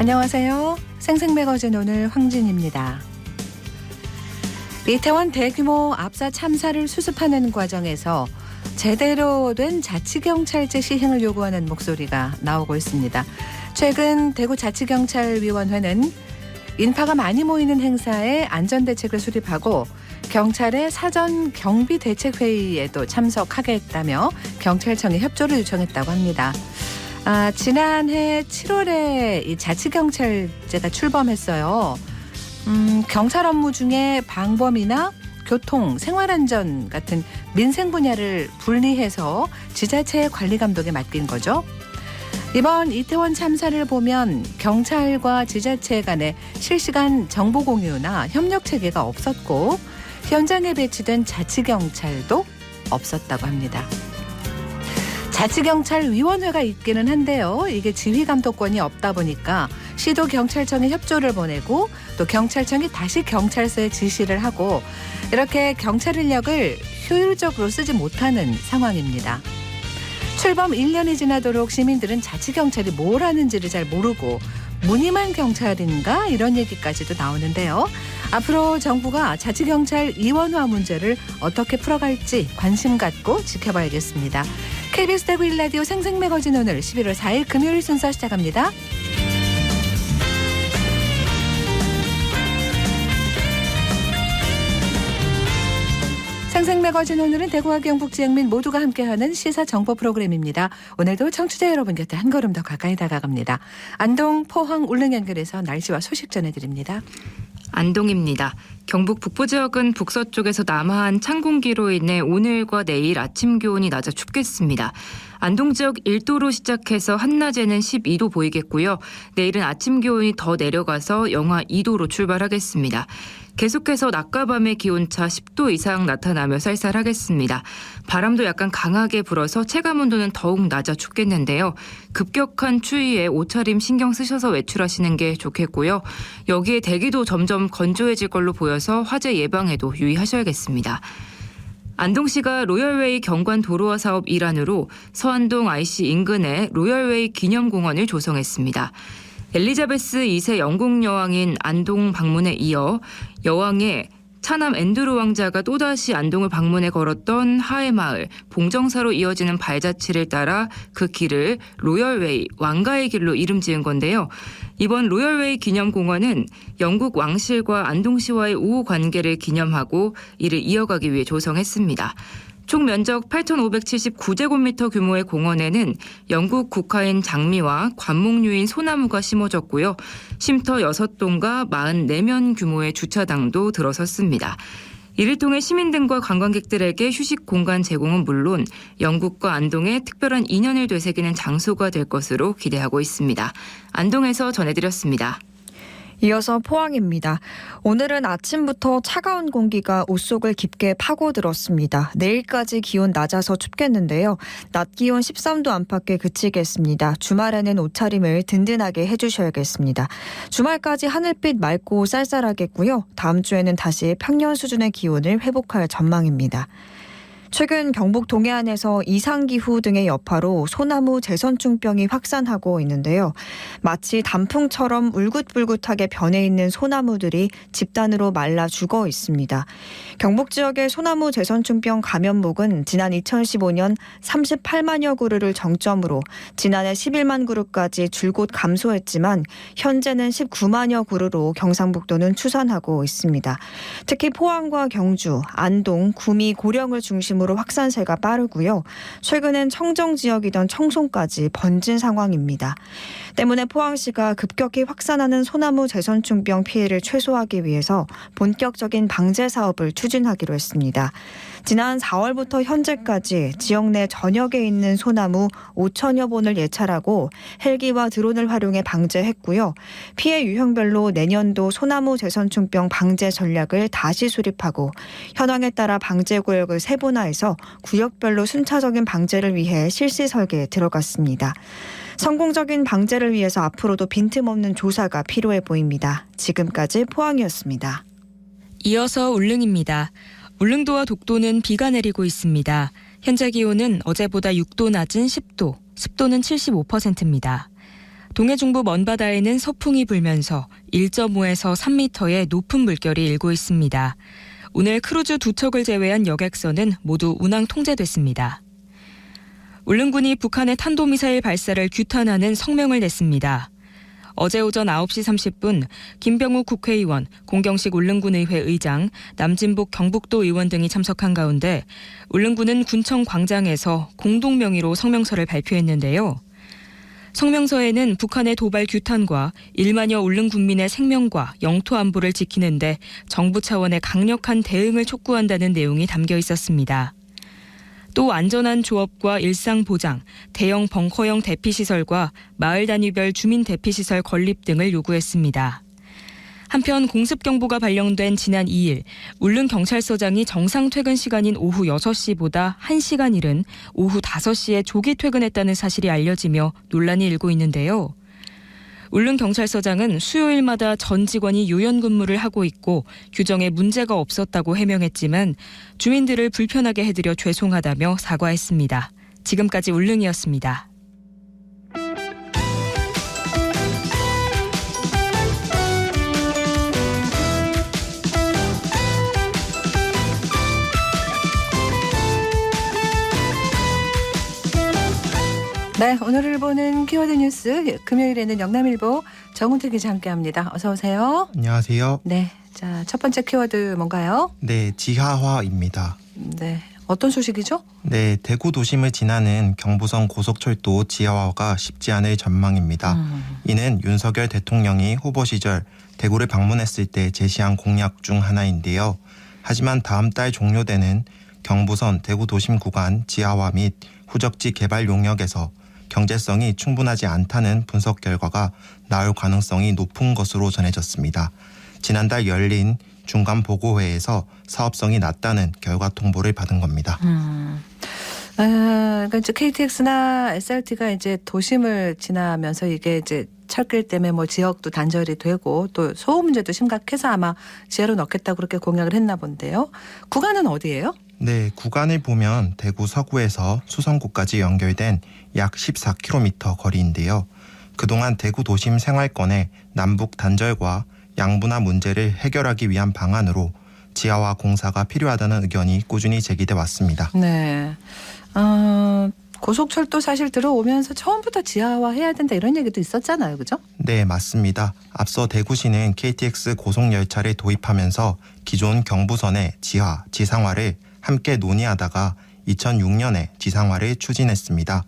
안녕하세요. 생생매거진 오늘 황진입니다. 이태원 대규모 압사 참사를 수습하는 과정에서 제대로 된 자치경찰제 시행을 요구하는 목소리가 나오고 있습니다. 최근 대구자치경찰위원회는 인파가 많이 모이는 행사에 안전대책을 수립하고 경찰의 사전 경비대책회의에도 참석하겠다며 경찰청에 협조를 요청했다고 합니다. 지난해 7월에 이 자치경찰제가 출범했어요. 경찰 업무 중에 방범이나 교통, 생활안전 같은 민생 분야를 분리해서 지자체의 관리 감독에 맡긴 거죠. 이번 이태원 참사를 보면 경찰과 지자체 간의 실시간 정보 공유나 협력 체계가 없었고 현장에 배치된 자치경찰도 없었다고 합니다. 자치경찰위원회가 있기는 한데요. 이게 지휘감독권이 없다 보니까 시도경찰청에 협조를 보내고 또 경찰청이 다시 경찰서에 지시를 하고 이렇게 경찰 인력을 효율적으로 쓰지 못하는 상황입니다. 출범 1년이 지나도록 시민들은 자치경찰이 뭘 하는지를 잘 모르고 무늬만 경찰인가 이런 얘기까지도 나오는데요. 앞으로 정부가 자치경찰 이원화 문제를 어떻게 풀어갈지 관심 갖고 지켜봐야겠습니다. KBS 대구 1라디오 생생매거진 오늘 11월 4일 금요일 순서 시작합니다. 생생매거진 오늘은 대구와 경북 지역 민 모두가 함께하는 시사정보 프로그램입니다. 오늘도 청취자 여러분 곁에 한 걸음 더 가까이 다가갑니다. 안동, 포항, 울릉 연결해서 날씨와 소식 전해드립니다. 안동입니다. 경북 북부 지역은 북서쪽에서 남하한 찬 공기로 인해 오늘과 내일 아침 기온이 낮아 춥겠습니다. 안동 지역 1도로 시작해서 한낮에는 12도 보이겠고요. 내일은 아침 기온이 더 내려가서 영하 2도로 출발하겠습니다. 계속해서 낮과 밤의 기온차 10도 이상 나타나며 쌀쌀하겠습니다. 바람도 약간 강하게 불어서 체감온도는 더욱 낮아 춥겠는데요. 급격한 추위에 옷차림 신경 쓰셔서 외출하시는 게 좋겠고요. 여기에 대기도 점점 건조해질 걸로 보여서 화재 예방에도 유의하셔야겠습니다. 안동시가 로열웨이 경관 도로화 사업 일환으로 서안동 IC 인근에 로열웨이 기념공원을 조성했습니다. 엘리자베스 2세 영국 여왕인 안동 방문에 이어 여왕의 차남 앤드루 왕자가 또다시 안동을 방문해 걸었던 하회마을 봉정사로 이어지는 발자취를 따라 그 길을 로열웨이 왕가의 길로 이름 지은 건데요. 이번 로열웨이 기념공원은 영국 왕실과 안동시와의 우호 관계를 기념하고 이를 이어가기 위해 조성했습니다. 총 면적 8,579제곱미터 규모의 공원에는 영국 국화인 장미와 관목류인 소나무가 심어졌고요. 쉼터 6동과 44면 규모의 주차장도 들어섰습니다. 이를 통해 시민 등과 관광객들에게 휴식 공간 제공은 물론 영국과 안동의 특별한 인연을 되새기는 장소가 될 것으로 기대하고 있습니다. 안동에서 전해드렸습니다. 이어서 포항입니다. 오늘은 아침부터 차가운 공기가 옷 속을 깊게 파고들었습니다. 내일까지 기온 낮아서 춥겠는데요. 낮 기온 13도 안팎에 그치겠습니다. 주말에는 옷차림을 든든하게 해주셔야겠습니다. 주말까지 하늘빛 맑고 쌀쌀하겠고요. 다음 주에는 다시 평년 수준의 기온을 회복할 전망입니다. 최근 경북 동해안에서 이상기후 등의 여파로 소나무 재선충병이 확산하고 있는데요. 마치 단풍처럼 울긋불긋하게 변해 있는 소나무들이 집단으로 말라 죽어 있습니다. 경북 지역의 소나무 재선충병 감염목은 지난 2015년 38만여 그루를 정점으로 지난해 11만 그루까지 줄곧 감소했지만 현재는 19만여 그루로 경상북도는 추산하고 있습니다. 특히 포항과 경주, 안동, 구미, 고령을 중심으로 확산세가 빠르고요. 최근엔 청정 지역이던 청송까지 번진 상황입니다. 때문에 포항시가 급격히 확산하는 소나무 재선충병 피해를 최소화하기 위해서 본격적인 방제 사업을 추진하기로 했습니다. 지난 4월부터 현재까지 지역 내 전역에 있는 소나무 5천여 본을 예찰하고 헬기와 드론을 활용해 방제했고요. 피해 유형별로 내년도 소나무 재선충병 방제 전략을 다시 수립하고 현황에 따라 방제 구역을 세분화해서 구역별로 순차적인 방제를 위해 실시 설계에 들어갔습니다. 성공적인 방제를 위해서 앞으로도 빈틈없는 조사가 필요해 보입니다. 지금까지 포항이었습니다. 이어서 울릉입니다. 울릉도와 독도는 비가 내리고 있습니다. 현재 기온은 어제보다 6도 낮은 10도, 습도는 75%입니다. 동해 중부 먼바다에는 서풍이 불면서 1.5에서 3m의 높은 물결이 일고 있습니다. 오늘 크루즈 2척을 제외한 여객선은 모두 운항 통제됐습니다. 울릉군이 북한의 탄도미사일 발사를 규탄하는 성명을 냈습니다. 어제 오전 9시 30분 김병우 국회의원, 공경식 울릉군의회 의장, 남진복 경북도 의원 등이 참석한 가운데 울릉군은 군청 광장에서 공동 명의로 성명서를 발표했는데요. 성명서에는 북한의 도발 규탄과 1만여 울릉 군민의 생명과 영토 안보를 지키는데 정부 차원의 강력한 대응을 촉구한다는 내용이 담겨 있었습니다. 또 안전한 조업과 일상 보장, 대형 벙커형 대피시설과 마을 단위별 주민 대피시설 건립 등을 요구했습니다. 한편 공습경보가 발령된 지난 2일 울릉경찰서장이 정상 퇴근 시간인 오후 6시보다 1시간 이른 오후 5시에 조기 퇴근했다는 사실이 알려지며 논란이 일고 있는데요. 울릉경찰서장은 수요일마다 전 직원이 요연 근무를 하고 있고 규정에 문제가 없었다고 해명했지만 주민들을 불편하게 해드려 죄송하다며 사과했습니다. 지금까지 울릉이었습니다. 네, 오늘을 보는 키워드 뉴스 금요일에는 영남일보 정은택 기자 함께합니다. 어서 오세요. 안녕하세요. 네, 자, 첫 번째 키워드 뭔가요? 네, 지하화입니다. 네, 어떤 소식이죠? 네, 대구 도심을 지나는 경부선 고속철도 지하화가 쉽지 않을 전망입니다. 이는 윤석열 대통령이 후보 시절 대구를 방문했을 때 제시한 공약 중 하나인데요. 하지만 다음 달 종료되는 경부선 대구 도심 구간 지하화 및 후적지 개발 용역에서 경제성이 충분하지 않다는 분석 결과가 나올 가능성이 높은 것으로 전해졌습니다. 지난달 열린 중간 보고회에서 사업성이 낮다는 결과 통보를 받은 겁니다. 그러니까 이제 KTX나 SRT가 이제 도심을 지나면서 이게 이제 철길 때문에 뭐 지역도 단절이 되고 또 소음 문제도 심각해서 아마 지하로 넣겠다고 그렇게 공약을 했나 본데요. 구간은 어디예요? 네, 구간을 보면 대구 서구에서 수성구까지 연결된 약 14km 거리인데요. 그동안 대구 도심 생활권의 남북 단절과 양분화 문제를 해결하기 위한 방안으로 지하화 공사가 필요하다는 의견이 꾸준히 제기돼 왔습니다. 네. 고속철도 사실 들어오면서 처음부터 지하화 해야 된다 이런 얘기도 있었잖아요. 그죠? 네, 맞습니다. 앞서 대구시는 KTX 고속열차를 도입하면서 기존 경부선의 지하, 지상화를 함께 논의하다가 2006년에 지상화를 추진했습니다.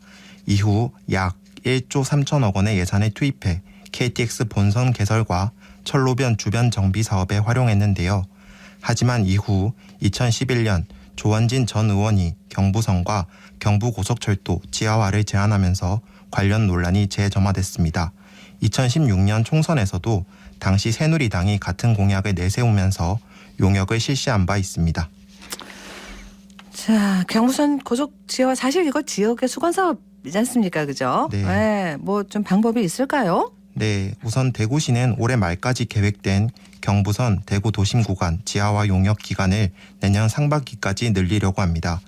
이후 약 1조 3천억 원의 예산을 투입해 KTX 본선 개설과 철로변 주변 정비 사업에 활용했는데요. 하지만 이후 2011년 조원진 전 의원이 경부선과 경부고속철도 지하화를 제안하면서 관련 논란이 재점화됐습니다. 2016년 총선에서도 당시 새누리당이 같은 공약을 내세우면서 용역을 실시한 바 있습니다. 자, 경부선 고속 지하화 사실 이거 지역의 수건 사업이지 않습니까? 그죠? 네. 네, 뭐 좀 방법이 있을까요? 네, 우선 대구시는 올해 말까지 계획된 경부선 대구 도심 구간 지하화 용역 기간을 내년 상반기까지 늘리려고 합니다.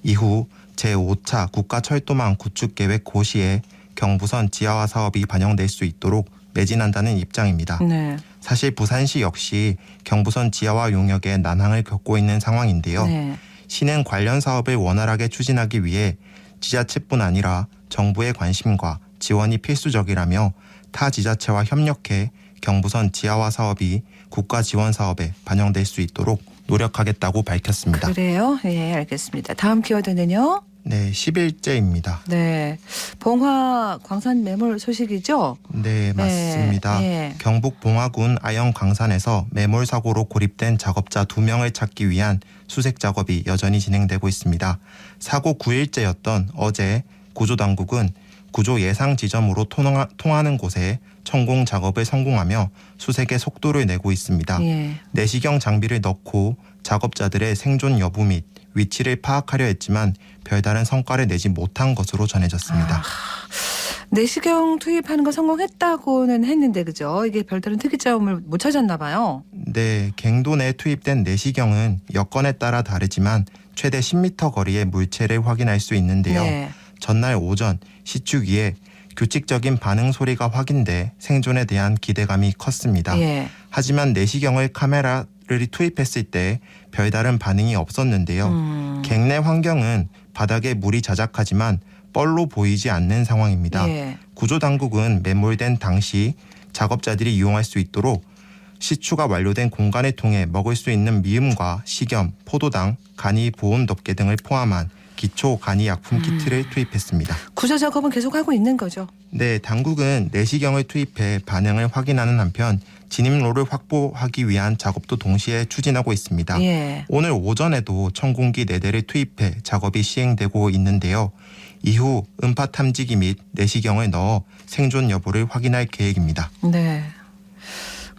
이후 제5차 국가철도망 구축계획 고시에 경부선 지하화 사업이 반영될 수 있도록 매진한다는 입장입니다. 네. 사실 부산시 역시 경부선 지하화 용역에 난항을 겪고 있는 상황인데요. 네. 시는 관련 사업을 원활하게 추진하기 위해 지자체뿐 아니라 정부의 관심과 지원이 필수적이라며 타 지자체와 협력해 경부선 지하화 사업이 국가 지원 사업에 반영될 수 있도록 노력하겠다고 밝혔습니다. 그래요? 예, 알겠습니다. 다음 키워드는요? 네, 10일째입니다. 네. 봉화 광산 매몰 소식이죠? 네, 맞습니다. 네. 경북 봉화군 아영 광산에서 매몰 사고로 고립된 작업자 2명을 찾기 위한 수색 작업이 여전히 진행되고 있습니다. 사고 9일째였던 어제 구조당국은 구조 예상 지점으로 통하는 곳에 천공 작업을 성공하며 수색의 속도를 내고 있습니다. 예. 내시경 장비를 넣고 작업자들의 생존 여부 및 위치를 파악하려 했지만 별다른 성과를 내지 못한 것으로 전해졌습니다. 내시경 투입하는 거 성공했다고는 했는데 그죠? 이게 별다른 특이점을 못 찾았나 봐요. 네, 갱도 내에 투입된 내시경은 여건에 따라 다르지만 최대 10m 거리의 물체를 확인할 수 있는데요. 네. 전날 오전 시축위에 규칙적인 반응 소리가 확인돼 생존에 대한 기대감이 컸습니다. 예. 하지만 내시경을 카메라를 투입했을 때 별다른 반응이 없었는데요. 갱내 환경은 바닥에 물이 자작하지만 뻘로 보이지 않는 상황입니다. 예. 구조당국은 매몰된 당시 작업자들이 이용할 수 있도록 시추가 완료된 공간을 통해 먹을 수 있는 미음과 식염, 포도당, 간이 보온덮개 등을 포함한 기초 간이 약품 키트를 투입했습니다. 구조 작업은 계속하고 있는 거죠. 네, 당국은 내시경을 투입해 반응을 확인하는 한편 진입로를 확보하기 위한 작업도 동시에 추진하고 있습니다. 예. 오늘 오전에도 천공기 4대를 투입해 작업이 시행되고 있는데요. 이후 음파 탐지기 및 내시경을 넣어 생존 여부를 확인할 계획입니다. 네.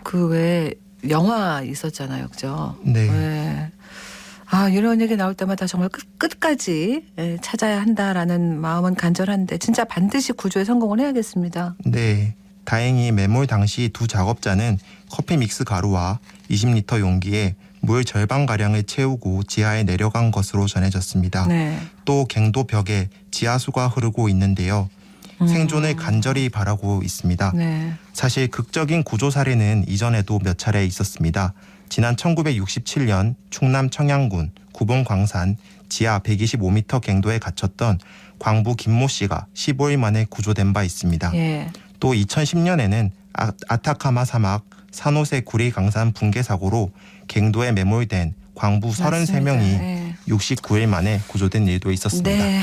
그 외에 영화 있었잖아요. 그죠? 네. 네. 아, 이런 얘기 나올 때마다 정말 끝까지 찾아야 한다라는 마음은 간절한데 진짜 반드시 구조에 성공을 해야겠습니다. 네. 다행히 매몰 당시 두 작업자는 커피 믹스 가루와 20리터 용기에 물 절반가량을 채우고 지하에 내려간 것으로 전해졌습니다. 네. 또 갱도 벽에 지하수가 흐르고 있는데요. 생존을 간절히 바라고 있습니다. 네. 사실 극적인 구조 사례는 이전에도 몇 차례 있었습니다. 지난 1967년 충남 청양군 구봉광산 지하 125m 갱도에 갇혔던 광부 김모 씨가 15일 만에 구조된 바 있습니다. 예. 또 2010년에는 아타카마 사막 산호세 구리 강산 붕괴 사고로 갱도에 매몰된 광부 33명이 네. 69일 만에 구조된 일도 있었습니다. 네.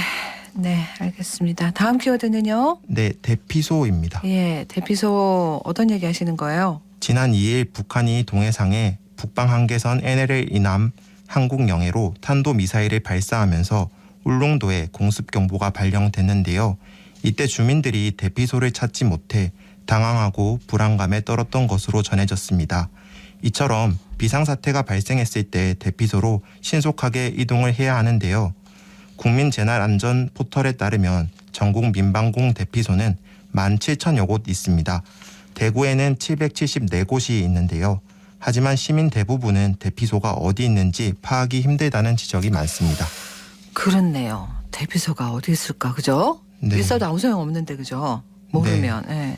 네, 알겠습니다. 다음 키워드는요? 네, 대피소입니다. 예, 대피소 어떤 얘기 하시는 거예요? 지난 2일 북한이 동해상에 북방 한계선 NLL 이남 한국 영해로 탄도미사일을 발사하면서 울릉도에 공습경보가 발령됐는데요. 이때 주민들이 대피소를 찾지 못해 당황하고 불안감에 떨었던 것으로 전해졌습니다. 이처럼 비상사태가 발생했을 때 대피소로 신속하게 이동을 해야 하는데요. 국민재난안전 포털에 따르면 전국 민방공 대피소는 17,000여 곳 있습니다. 대구에는 774곳이 있는데요. 하지만 시민 대부분은 대피소가 어디 있는지 파악이 힘들다는 지적이 많습니다. 그렇네요. 대피소가 어디 있을까, 그죠? 네. 있어도 아무 소용 없는데, 그죠? 모르면. 예.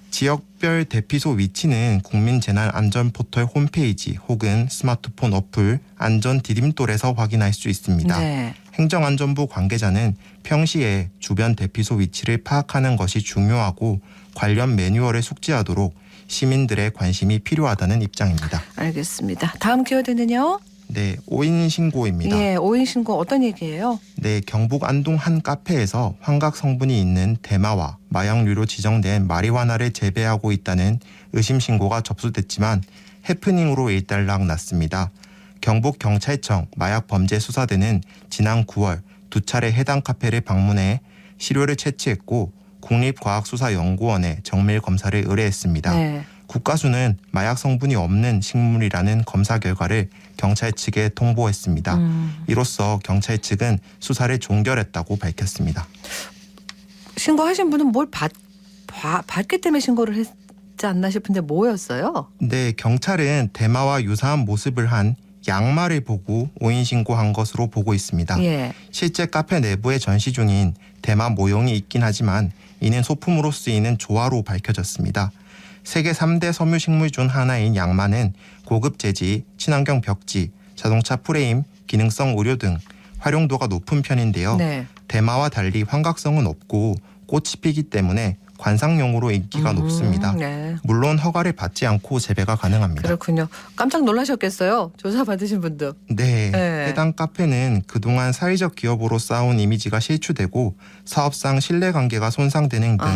지역별 대피소 위치는 국민재난안전포털 홈페이지 혹은 스마트폰 어플 안전 디딤돌에서 확인할 수 있습니다. 네. 행정안전부 관계자는 평시에 주변 대피소 위치를 파악하는 것이 중요하고 관련 매뉴얼을 숙지하도록 시민들의 관심이 필요하다는 입장입니다. 알겠습니다. 다음 키워드는요? 네, 오인 신고입니다. 예, 오인 신고 어떤 얘기예요? 네, 경북 안동 한 카페에서 환각 성분이 있는 대마와 마약류로 지정된 마리화나를 재배하고 있다는 의심 신고가 접수됐지만 해프닝으로 일단락 났습니다. 경북경찰청 마약범죄수사대는 지난 9월 2차례 해당 카페를 방문해 시료를 채취했고 국립과학수사연구원에 정밀 검사를 의뢰했습니다. 네. 국가수는 마약 성분이 없는 식물이라는 검사 결과를 경찰 측에 통보했습니다. 이로써 경찰 측은 수사를 종결했다고 밝혔습니다. 신고하신 분은 뭘 받기 때문에 신고를 했지 않나 싶은데 뭐였어요? 네, 경찰은 대마와 유사한 모습을 한 양말을 보고 오인 신고한 것으로 보고 있습니다. 예. 실제 카페 내부에 전시 중인 대마 모형이 있긴 하지만 이는 소품으로 쓰이는 조화로 밝혀졌습니다. 세계 3대 섬유식물 중 하나인 양마는 고급 재지, 친환경 벽지, 자동차 프레임, 기능성 의료 등 활용도가 높은 편인데요. 네. 대마와 달리 환각성은 없고 꽃이 피기 때문에 관상용으로 인기가 높습니다. 네. 물론 허가를 받지 않고 재배가 가능합니다. 그렇군요. 깜짝 놀라셨겠어요. 조사 받으신 분도. 네, 네. 해당 카페는 그동안 사회적 기업으로 쌓아온 이미지가 실추되고 사업상 신뢰관계가 손상되는 등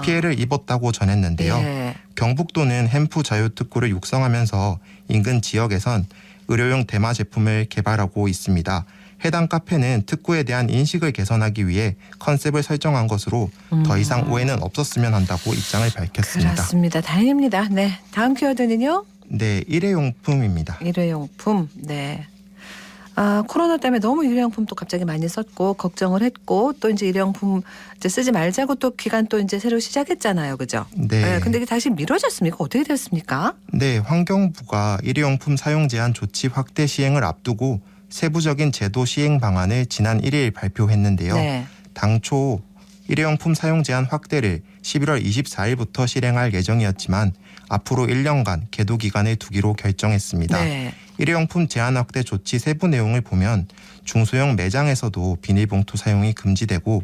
피해를 입었다고 전했는데요. 예. 경북도는 햄프 자유특구를 육성하면서 인근 지역에선 의료용 대마 제품을 개발하고 있습니다. 해당 카페는 특구에 대한 인식을 개선하기 위해 컨셉을 설정한 것으로 더 이상 오해는 없었으면 한다고 입장을 밝혔습니다. 그렇습니다. 다행입니다. 네. 다음 키워드는요? 네, 일회용품입니다. 일회용품. 네. 아, 코로나 때문에 너무 일회용품도 갑자기 많이 썼고 걱정을 했고 또 이제 일회용품 이제 쓰지 말자고 또 기간 또 이제 새로 시작했잖아요. 그죠? 네. 근데 이게 다시 미뤄졌습니까? 어떻게 됐습니까? 네, 환경부가 일회용품 사용 제한 조치 확대 시행을 앞두고 세부적인 제도 시행 방안을 지난 1일 발표했는데요. 네. 당초 일회용품 사용 제한 확대를 11월 24일부터 실행할 예정이었지만 앞으로 1년간 계도 기간을 두기로 결정했습니다. 네. 일회용품 제한 확대 조치 세부 내용을 보면 중소형 매장에서도 비닐봉투 사용이 금지되고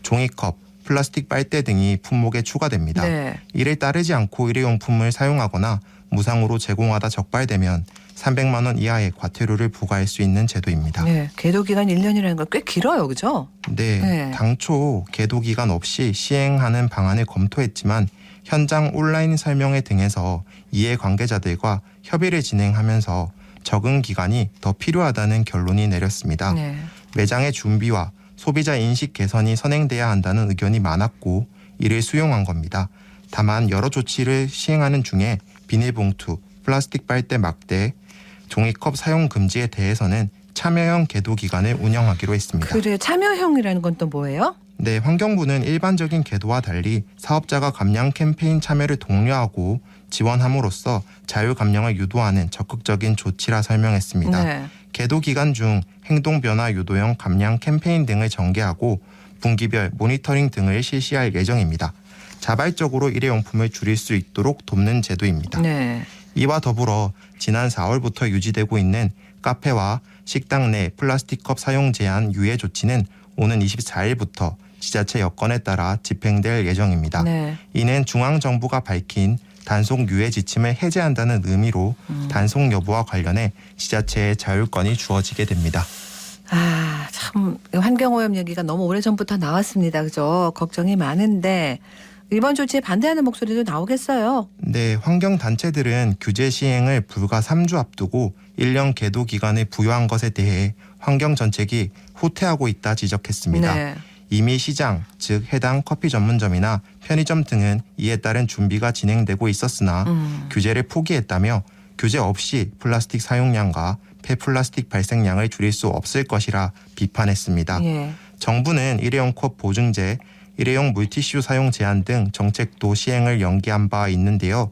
종이컵, 플라스틱 빨대 등이 품목에 추가됩니다. 네. 이를 따르지 않고 일회용품을 사용하거나 무상으로 제공하다 적발되면 300만 원 이하의 과태료를 부과할 수 있는 제도입니다. 네. 계도 기간 1년이라는 건 꽤 길어요. 그죠? 네, 네. 당초 계도 기간 없이 시행하는 방안을 검토했지만 현장 온라인 설명회 등에서 이해관계자들과 협의를 진행하면서 적응 기간이 더 필요하다는 결론이 내렸습니다. 네. 매장의 준비와 소비자 인식 개선이 선행돼야 한다는 의견이 많았고 이를 수용한 겁니다. 다만 여러 조치를 시행하는 중에 비닐봉투, 플라스틱 빨대 막대, 종이컵 사용 금지에 대해서는 참여형 계도 기간을 운영하기로 했습니다. 그래, 참여형이라는 건 또 뭐예요? 네, 환경부는 일반적인 계도와 달리 사업자가 감량 캠페인 참여를 독려하고 지원함으로써 자율 감량을 유도하는 적극적인 조치라 설명했습니다. 네. 계도 기간 중 행동 변화 유도형 감량 캠페인 등을 전개하고 분기별 모니터링 등을 실시할 예정입니다. 자발적으로 일회용품을 줄일 수 있도록 돕는 제도입니다. 네. 이와 더불어 지난 4월부터 유지되고 있는 카페와 식당 내 플라스틱 컵 사용 제한 유예 조치는 오는 24일부터 지자체 여건에 따라 집행될 예정입니다. 네. 이는 중앙정부가 밝힌 단속 유예 지침을 해제한다는 의미로 단속 여부와 관련해 지자체의 자율권이 주어지게 됩니다. 아, 참 환경오염 얘기가 너무 오래전부터 나왔습니다. 그죠? 걱정이 많은데 이번 조치에 반대하는 목소리도 나오겠어요. 네, 환경단체들은 규제 시행을 불과 3주 앞두고 1년 계도 기간을 부여한 것에 대해 환경정책이 후퇴하고 있다 지적했습니다. 네. 이미 시장, 즉 해당 커피 전문점이나 편의점 등은 이에 따른 준비가 진행되고 있었으나 규제를 포기했다며 규제 없이 플라스틱 사용량과 폐플라스틱 발생량을 줄일 수 없을 것이라 비판했습니다. 예. 정부는 일회용 컵 보증제, 일회용 물티슈 사용 제한 등 정책도 시행을 연기한 바 있는데요.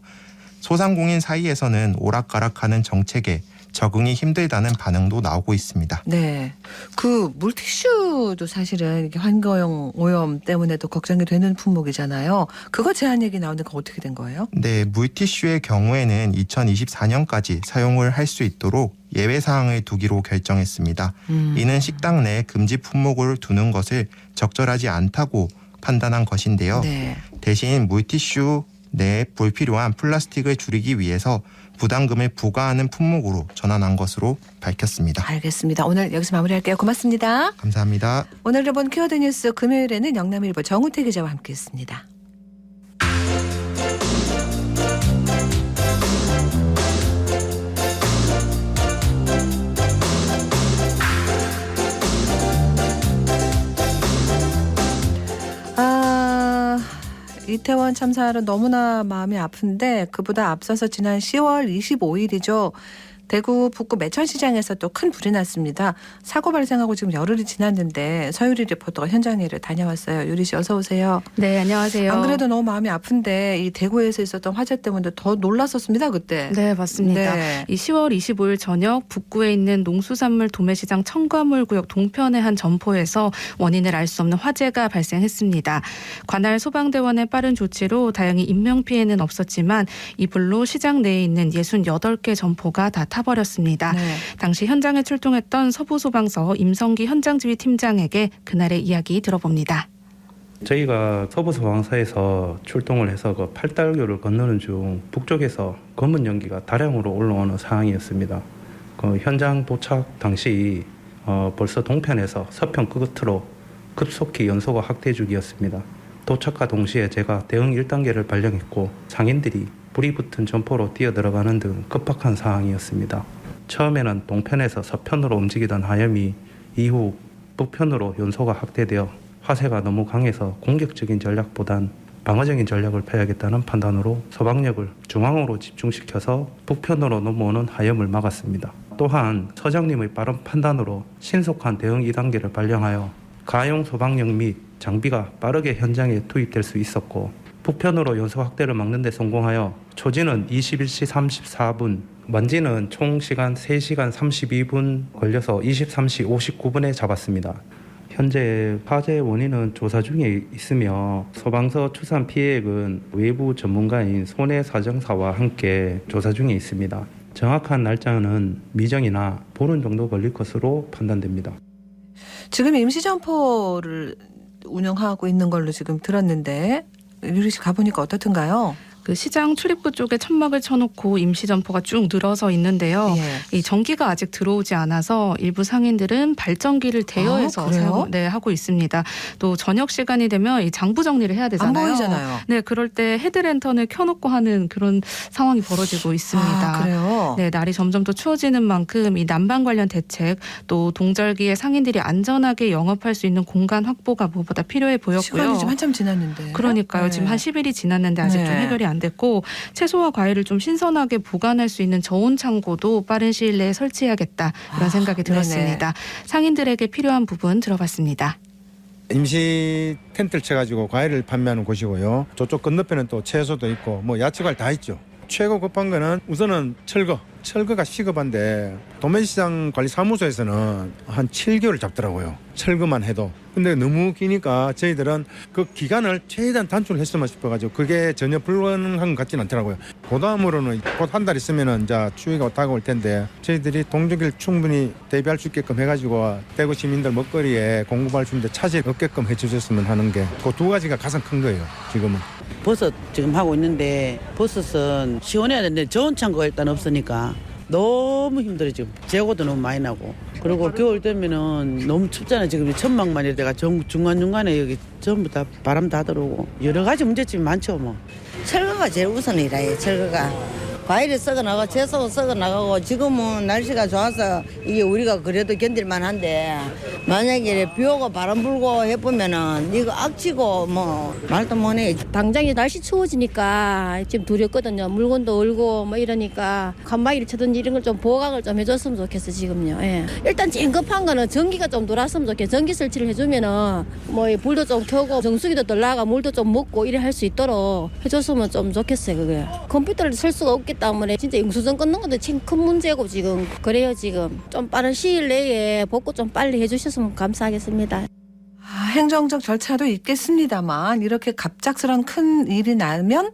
소상공인 사이에서는 오락가락하는 정책에 적응이 힘들다는 반응도 나오고 있습니다. 네. 그 물티슈도 사실은 이게 환경 오염 때문에도 걱정이 되는 품목이잖아요. 그거 제한 얘기 나오는 거 어떻게 된 거예요? 네, 물티슈의 경우에는 2024년까지 사용을 할 수 있도록 예외 사항을 두기로 결정했습니다. 이는 식당 내 금지 품목을 두는 것을 적절하지 않다고 판단한 것인데요. 네. 대신 물티슈 내 불필요한 플라스틱을 줄이기 위해서 부담금을 부과하는 품목으로 전환한 것으로 밝혔습니다. 알겠습니다. 오늘 여기서 마무리할게요. 고맙습니다. 감사합니다. 오늘을 본 키워드 뉴스 금요일에는 영남일보 정우태 기자와 함께했습니다. 이태원 참사로 너무나 마음이 아픈데 그보다 앞서서 지난 10월 25일이죠. 대구 북구 매천시장에서 또 큰 불이 났습니다. 사고 발생하고 지금 열흘이 지났는데 서유리 리포터가 현장 일을 다녀왔어요. 유리 씨 어서 오세요. 네, 안녕하세요. 안 그래도 너무 마음이 아픈데 이 대구에서 있었던 화재 때문에 더 놀랐었습니다. 그때. 네, 맞습니다. 네. 이 10월 25일 저녁 북구에 있는 농수산물 도매시장 청과물구역 동편의 한 점포에서 원인을 알 수 없는 화재가 발생했습니다. 관할 소방대원의 빠른 조치로 다행히 인명피해는 없었지만 이 불로 시장 내에 있는 68개 점포가 다 타버렸습니다. 네. 당시 현장에 출동했던 서부소방서 임성기 현장지휘 팀장에게 그날의 이야기 들어봅니다. 저희가 서부소방서에서 출동을 해서 그 팔달교를 건너는 중 북쪽에서 검은 연기가 다량으로 올라오는 상황이었습니다. 그 현장 도착 당시 벌써 동편에서 서편 끝으로 급속히 연소가 확대 중이었습니다. 도착과 동시에 제가 대응 1단계를 발령했고 상인들이 불이 붙은 점포로 뛰어들어가는 등 급박한 상황이었습니다. 처음에는 동편에서 서편으로 움직이던 하염이 이후 북편으로 연소가 확대되어 화세가 너무 강해서 공격적인 전략보단 방어적인 전략을 펴야겠다는 판단으로 소방력을 중앙으로 집중시켜서 북편으로 넘어오는 하염을 막았습니다. 또한 서장님의 빠른 판단으로 신속한 대응 2단계를 발령하여 가용 소방력 및 장비가 빠르게 현장에 투입될 수 있었고 북편으로 연소 확대를 막는 데 성공하여 초지는 21시 34분, 완지는 총 시간 3시간 32분 걸려서 23시 59분에 잡았습니다. 현재 화재 원인은 조사 중에 있으며 소방서 추산 피해액은 외부 전문가인 손해사정사와 함께 조사 중에 있습니다. 정확한 날짜는 미정이나 보름 정도 걸릴 것으로 판단됩니다. 지금 임시점포를 운영하고 있는 걸로 지금 들었는데 유리 씨 가보니까 어떻든가요? 그 시장 출입구 쪽에 천막을 쳐놓고 임시 점포가 쭉 늘어서 있는데요. 예. 이 전기가 아직 들어오지 않아서 일부 상인들은 발전기를 대여해서 그래요? 하고 있습니다. 또 저녁 시간이 되면 이 장부 정리를 해야 되잖아요. 안 보이잖아요. 네, 그럴 때 헤드랜턴을 켜놓고 하는 그런 상황이 벌어지고 있습니다. 아, 그래요? 네, 날이 점점 더 추워지는 만큼 이 난방 관련 대책 또 동절기에 상인들이 안전하게 영업할 수 있는 공간 확보가 무엇보다 필요해 보였고요. 시간이 좀 한참 지났는데. 그러니까요. 네. 지금 한 10일이 지났는데 아직 좀 네. 해결이 안 됐고 채소와 과일을 좀 신선하게 보관할 수 있는 저온 창고도 빠른 시일 내에 설치해야겠다 이런 생각이 들었습니다. 상인들에게 필요한 부분 들어봤습니다. 임시 텐트를 쳐가지고 과일을 판매하는 곳이고요. 저쪽 건너편은 또 채소도 있고 뭐 야채 과일 다 있죠. 최고 급한 거는 우선은 철거가 시급한데 도매시장 관리사무소에서는 한 7개월 잡더라고요. 철거만 해도. 근데 너무 기니까 저희들은 그 기간을 최대한 단축을 했으면 싶어가지고 그게 전혀 불가능한 것 같지는 않더라고요. 그 다음으로는 곧 한 달 있으면은 이제 추위가 다가올 텐데 저희들이 동절기를 충분히 대비할 수 있게끔 해가지고 대구 시민들 먹거리에 공급할 수 있는데 차질 없게끔 해주셨으면 하는 게 그 두 가지가 가장 큰 거예요. 지금은. 버섯 지금 하고 있는데 버섯은 시원해야 되는데 저온 창고가 일단 없으니까 너무 힘들어요. 지금 재고도 너무 많이 나고 그리고 겨울 되면은 너무 춥잖아요. 지금 천막만 이래가 중간중간에 여기 전부 다 바람 다 들어오고 여러 가지 문제점이 많죠. 뭐 철거가 제일 우선이라요. 철거가 과일이 썩어나가고 채소가 썩어나가고 지금은 날씨가 좋아서 이게 우리가 그래도 견딜만한데 만약에 비 오고 바람 불고 해보면은 이거 악치고 뭐 말도 못해. 당장에 날씨 추워지니까 지금 두렵거든요. 물건도 얼고 뭐 이러니까 칸막이를 쳐든지 이런 걸 좀 보강을 좀 해줬으면 좋겠어 지금요. 예. 일단 제일 급한 거는 전기가 좀 돌았으면 좋겠어. 전기 설치를 해주면은 뭐 불도 좀 켜고 정수기도 덜 나가 물도 좀 먹고 이래 할 수 있도록 해줬으면 좀 좋겠어요. 그게 컴퓨터를 쓸 수가 없기 때문에 진짜 영수증 끊는 것도 지금 큰 문제고 지금 그래요. 지금 좀 빠른 시일 내에 복구 좀 빨리 해주셨으면 감사하겠습니다. 행정적 절차도 있겠습니다만 이렇게 갑작스런 큰 일이 나면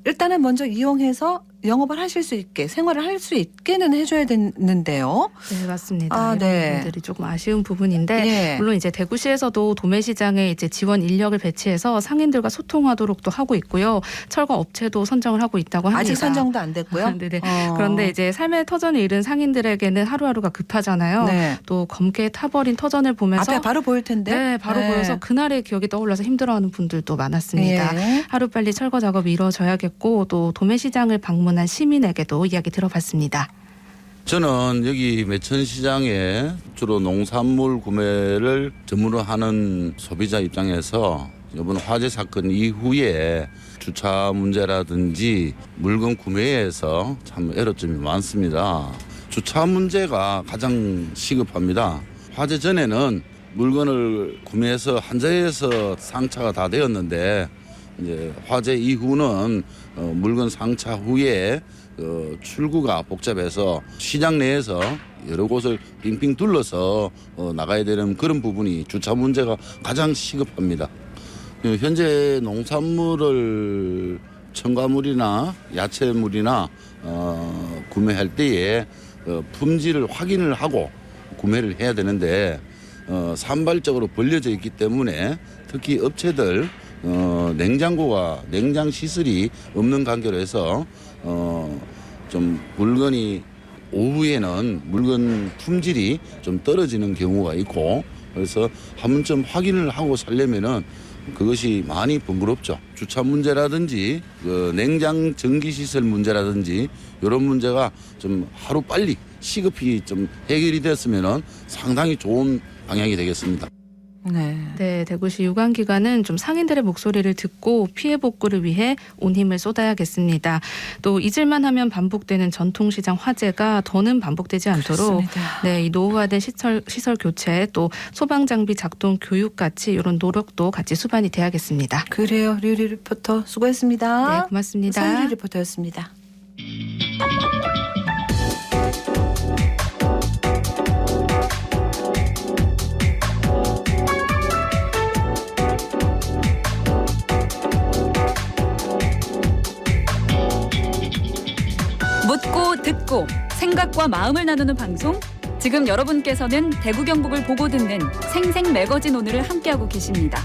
일단은 먼저 이용해서 영업을 하실 수 있게 생활을 할 수 있게는 해줘야 되는데요. 네, 맞습니다. 아, 이런 네. 부분들이 조금 아쉬운 부분인데 예. 물론 이제 대구시에서도 도매시장에 이제 지원 인력을 배치해서 상인들과 소통하도록도 하고 있고요. 철거 업체도 선정을 하고 있다고 합니다. 아직 선정도 안 됐고요. 네네. 그런데 이제 삶의 터전을 잃은 상인들에게는 하루하루가 급하잖아요. 네. 또 검게 타버린 터전을 보면서 앞에 바로 보일 텐데. 네, 바로 네. 보여서 그날의 기억이 떠올라서 힘들어하는 분들도 많았습니다. 예. 하루빨리 철거 작업이 이루어져야겠고 또 도매시장을 방문한 시민에게도 이야기 들어봤습니다. 저는 여기 매천시장에 주로 농산물 구매를 전문으로 하는 소비자 입장에서 이번 화재 사건 이후에 주차 문제라든지 물건 구매에서 참 애로점이 많습니다. 주차 문제가 가장 시급합니다. 화재 전에는 물건을 구매해서 한자리에서 상차가 다 되었는데 이제 화재 이후는 물건 상차 후에 출구가 복잡해서 시장 내에서 여러 곳을 빙빙 둘러서 나가야 되는 그런 부분이 주차 문제가 가장 시급합니다. 현재 농산물을 첨가물이나 야채물이나 구매할 때에 품질을 확인을 하고 구매를 해야 되는데 산발적으로 벌려져 있기 때문에 특히 업체들 냉장 시설이 없는 관계로 해서 좀 물건이 오후에는 물건 품질이 좀 떨어지는 경우가 있고 그래서 한 번쯤 확인을 하고 살려면은 그것이 많이 번거롭죠. 주차 문제라든지 냉장 전기 시설 문제라든지 이런 문제가 좀 하루 빨리 시급히 좀 해결이 됐으면은 상당히 좋은 방향이 되겠습니다. 네, 대구시 유관기관은 좀 상인들의 목소리를 듣고 피해 복구를 위해 온 힘을 쏟아야겠습니다. 또 잊을만 하면 반복되는 전통시장 화재가 더는 반복되지 않도록 네, 이 노후화된 시설 교체 또 소방장비 작동 교육 같이 이런 노력도 같이 수반이 돼야겠습니다. 그래요. 류리 리포터 수고했습니다. 네, 고맙습니다. 서유리 리포터였습니다. 묻고 듣고 생각과 마음을 나누는 방송. 지금 여러분께서는 대구 경북을 보고 듣는 생생 매거진 오늘을 함께하고 계십니다.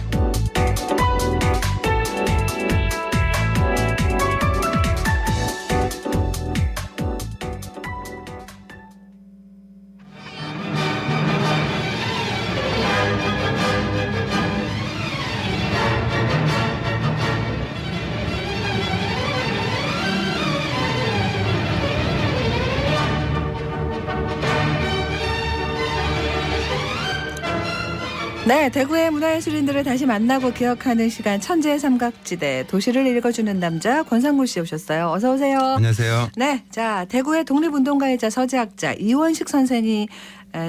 네, 대구의 문화예술인들을 다시 만나고 기억하는 시간 천재의 삼각지대 도시를 읽어주는 남자 권상무 씨 오셨어요. 어서 오세요. 안녕하세요. 네, 자 대구의 독립운동가이자 서재학자 이원식 선생이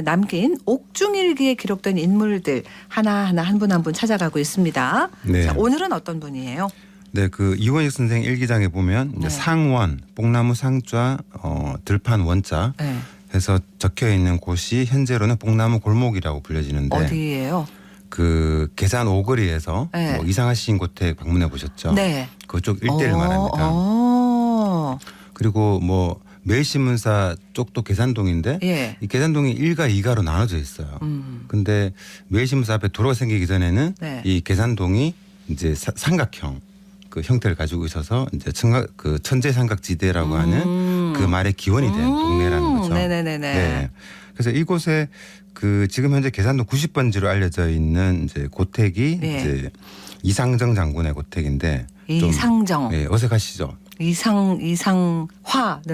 남긴 옥중일기에 기록된 인물들 하나하나 한 분 한 분 찾아가고 있습니다. 네. 자, 오늘은 어떤 분이에요? 네, 그 이원식 선생 일기장에 보면 이제 상원, 뽕나무 상자, 들판 원자 네. 해서 적혀 있는 곳이 현재로는 뽕나무 골목이라고 불려지는데 어디예요? 그 계산 오거리에서 네. 뭐 이상하 시인 고택 방문해 보셨죠? 네. 그쪽 일대를 말합니다. 그리고 뭐 매일신문사 쪽도 계산동인데 예. 이 계산동이 1가 2가로 나눠져 있어요. 근데 매일신문사 앞에 도로가 생기기 전에는 네. 이 계산동이 이제 삼각형 그 형태를 가지고 있어서 이제 그 천재 삼각지대라고 하는 그 말의 기원이 된 동네라는 거죠. 네네네네. 네. 그래서 이곳에 그 지금 현재 계산동 90번지로 알려져 있는 이제 고택이 네. 이제 이상정 장군의 고택인데 이상정. 네, 어색하시죠? 이상화는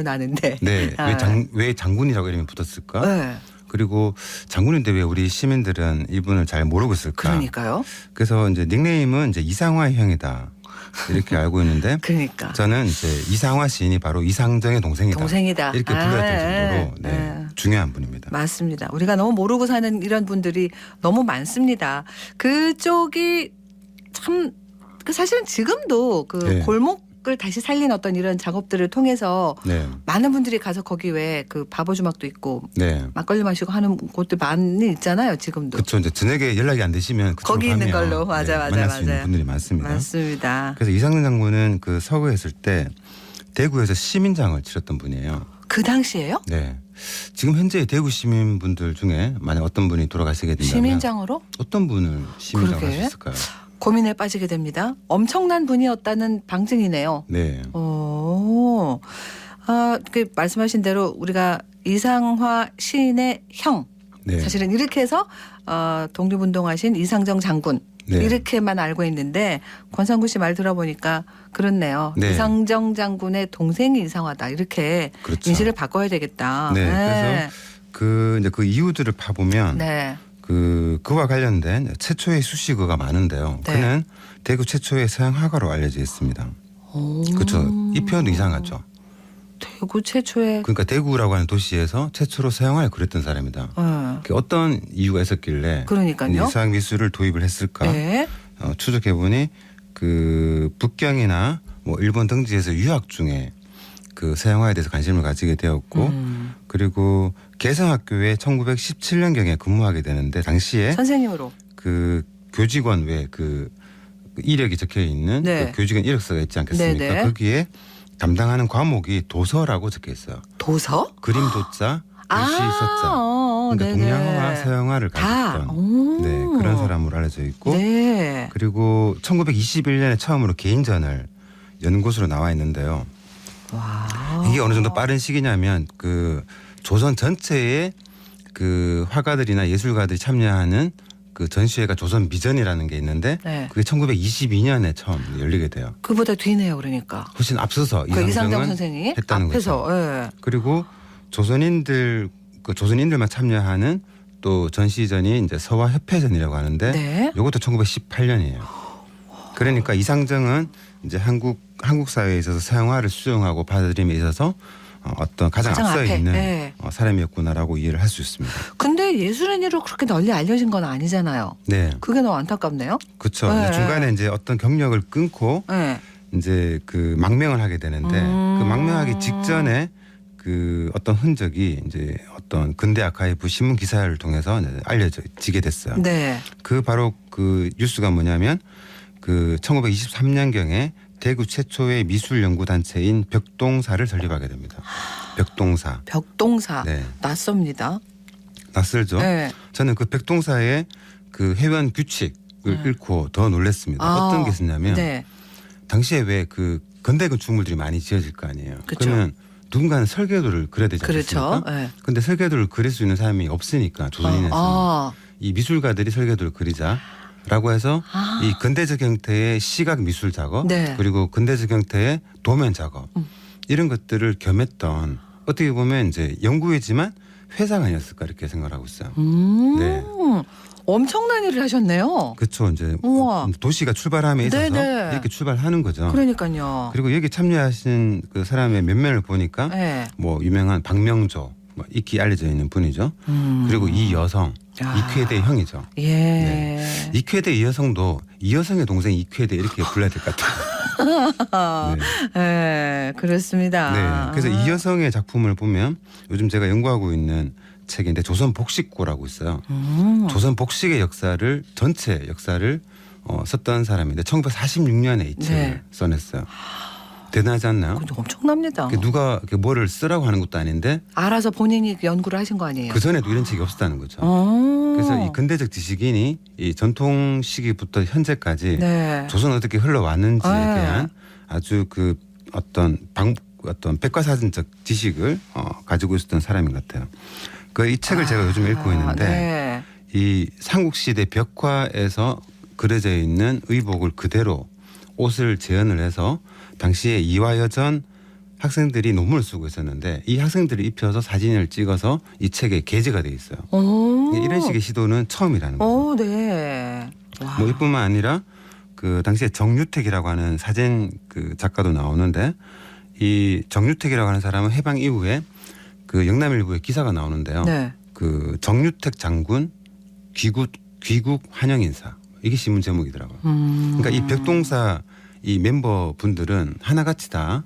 아는데. 네. 아. 왜 장군이라고 이름이 붙었을까? 네. 그리고 장군인데 왜 우리 시민들은 이분을 잘 모르고 있을까? 그러니까요. 그래서 이제 닉네임은 이제 이상화 형이다. 이렇게 알고 있는데 그러니까. 저는 이제 이상화 시인이 바로 이상정의 동생이다. 동생이다. 이렇게 불려야 될 정도로 중요한 분입니다. 맞습니다. 우리가 너무 모르고 사는 이런 분들이 너무 많습니다. 그쪽이 참 사실은 지금도 그 네. 골목을 다시 살린 어떤 이런 작업들을 통해서 네. 많은 분들이 가서 거기 왜 그 바보주막도 있고 네. 막걸리 마시고 하는 곳들 많이 있잖아요. 지금도. 그렇죠. 이제 저녁에 연락이 안 되시면 거기 있는 가면, 걸로. 맞아. 만날 수 있는 분들이 많습니다. 맞습니다. 그래서 이상정 장군은 그 서거했을 때 대구에서 시민장을 치렀던 분이에요. 그 당시에요? 네. 지금 현재 대구 시민분들 중에 만약 어떤 분이 돌아가시게 된다면 시민장으로? 어떤 분을 시민장을 그러게. 하셨을까요? 고민에 빠지게 됩니다. 엄청난 분이었다는 방증이네요. 네. 오. 그 말씀하신 대로 우리가 이상화 시인의 형. 네. 사실은 이렇게 해서 독립운동하신 이상정 장군. 네. 이렇게만 알고 있는데 권상구 씨 말 들어보니까 그렇네요. 네. 이상정 장군의 동생이 이상하다. 이렇게 그렇죠. 인식을 바꿔야 되겠다. 네. 그래서 이제 그 이유들을 파보면 네. 그와 관련된 최초의 수식어가 많은데요. 네. 그는 대구 최초의 서양 화가로 알려져 있습니다. 그렇죠. 이 표현도 이상하죠. 대구 최초의 그러니까 대구라고 하는 도시에서 최초로 서양화를 그렸던 사람이다. 그 어떤 이유가 있었길래 그러니까요. 서양 미술을 도입을 했을까? 네. 추적해 보니 그 북경이나 뭐 일본 등지에서 유학 중에 그 서양화에 대해서 관심을 가지게 되었고 그리고 개성학교에 1917년경에 근무하게 되는데 당시에 선생님으로 그 교직원 외 그 이력이 적혀 있는 네. 그 교직원 이력서가 있지 않겠습니까? 네네. 거기에 담당하는 과목이 도서라고 적혀 있어요. 도서? 그림 도자, 글씨 서자. 그러니까 네네. 동양화, 서양화를 가졌던 네, 그런 사람으로 알려져 있고 네. 그리고 1921년에 처음으로 개인전을 여는 곳으로 나와 있는데요. 와. 이게 어느 정도 빠른 시기냐면 그 조선 전체의 그 화가들이나 예술가들이 참여하는 그 전시회가 조선 비전이라는 게 있는데 네. 그게 1922년에 처음 열리게 돼요. 그보다 뒤네요, 그러니까. 훨씬 앞서서 그 이상정 이상정은 선생이 했다는 앞에서. 거죠. 예. 그리고 조선인들만 참여하는 또 전시전이 이제 서화협회전이라고 하는데 네. 이것도 1918년이에요. 그러니까 이상정은 이제 한국 사회에 있어서 서양화를 수용하고 받아들임에 있어서 어떤 가장 앞서 앞에. 있는 네. 사람이었구나라고 이해를 할 수 있습니다. 근데 예술인으로 그렇게 널리 알려진 건 아니잖아요. 네, 그게 너무 안타깝네요. 그렇죠. 네. 중간에 이제 어떤 경력을 끊고 네. 이제 그 망명을 하게 되는데 그 망명하기 직전에 그 어떤 흔적이 이제 어떤 근대 아카이브 신문 기사를 통해서 이제 알려지게 됐어요. 네. 그 바로 그 뉴스가 뭐냐면 그 1923년경에 대구 최초의 미술 연구 단체인 벽동사를 설립하게 됩니다. 벽동사. 벽동사. 네. 낯섭니다. 낯설죠. 네. 저는 그 벽동사의 그 회원 규칙을 읽고 더 놀랐습니다. 어떤 게 있었냐면 네. 당시에 왜 그 건대 건축물들이 많이 지어질 거 아니에요. 그쵸. 그러면 누군가는 설계도를 그려야 되지 그렇죠. 않습니까? 네. 근데 설계도를 그릴 수 있는 사람이 없으니까 조선인에서는 이 미술가들이 설계도를 그리자라고 해서 이 근대적 형태의 시각 미술 작업 네. 그리고 근대적 형태의 도면 작업 이런 것들을 겸했던 어떻게 보면 이제 연구이지만 회사가 아니었을까 이렇게 생각을 하고 있어요. 네. 엄청난 일을 하셨네요. 그렇죠. 이제 우와. 도시가 출발함에 있어서 네네. 이렇게 출발하는 거죠. 그러니까요. 그리고 여기 참여하신 그 사람의 면면을 보니까 네. 뭐 유명한 박명조 뭐 익히 알려져 있는 분이죠. 그리고 이 여성 이쾌대의 형이죠. 예. 네. 이쾌대 이 여성도 이 여성의 동생 이쾌대 이렇게 불러야 될 것 같아요. 네, 그렇습니다. 네. 그래서 이 여성의 작품을 보면 요즘 제가 연구하고 있는 책인데 조선 복식고라고 있어요. 조선 복식의 역사를 전체 역사를 썼던 사람인데 1946년에 이 책을 네. 써냈어요. 대단하지 않나요? 엄청납니다. 누가 뭐를 쓰라고 하는 것도 아닌데 알아서 본인이 연구를 하신 거 아니에요? 그 전에도 이런 책이 없었다는 거죠. 그래서 이 근대적 지식인이 이 전통 시기부터 현재까지 네. 조선 어떻게 흘러왔는지에 네. 대한 아주 그 어떤 백과사전적 지식을 가지고 있었던 사람인 것 같아요. 이 책을 제가 요즘 읽고 있는데 네. 이 삼국시대 벽화에서 그려져 있는 의복을 그대로 옷을 재현을 해서 당시에 이화여전 학생들이 논문을 쓰고 있었는데 이 학생들이 입혀서 사진을 찍어서 이 책에 게재가 돼 있어요. 이런 식의 시도는 처음이라는 거죠. 네. 뭐 이뿐만 아니라 그 당시에 정유택이라고 하는 사진 그 작가도 나오는데 이 정유택이라고 하는 사람은 해방 이후에 그 영남일보에 기사가 나오는데요. 네. 그 정유택 장군 귀국 환영 인사 이게 신문 제목이더라고요. 그러니까 이 벽동사 이 멤버 분들은 하나같이 다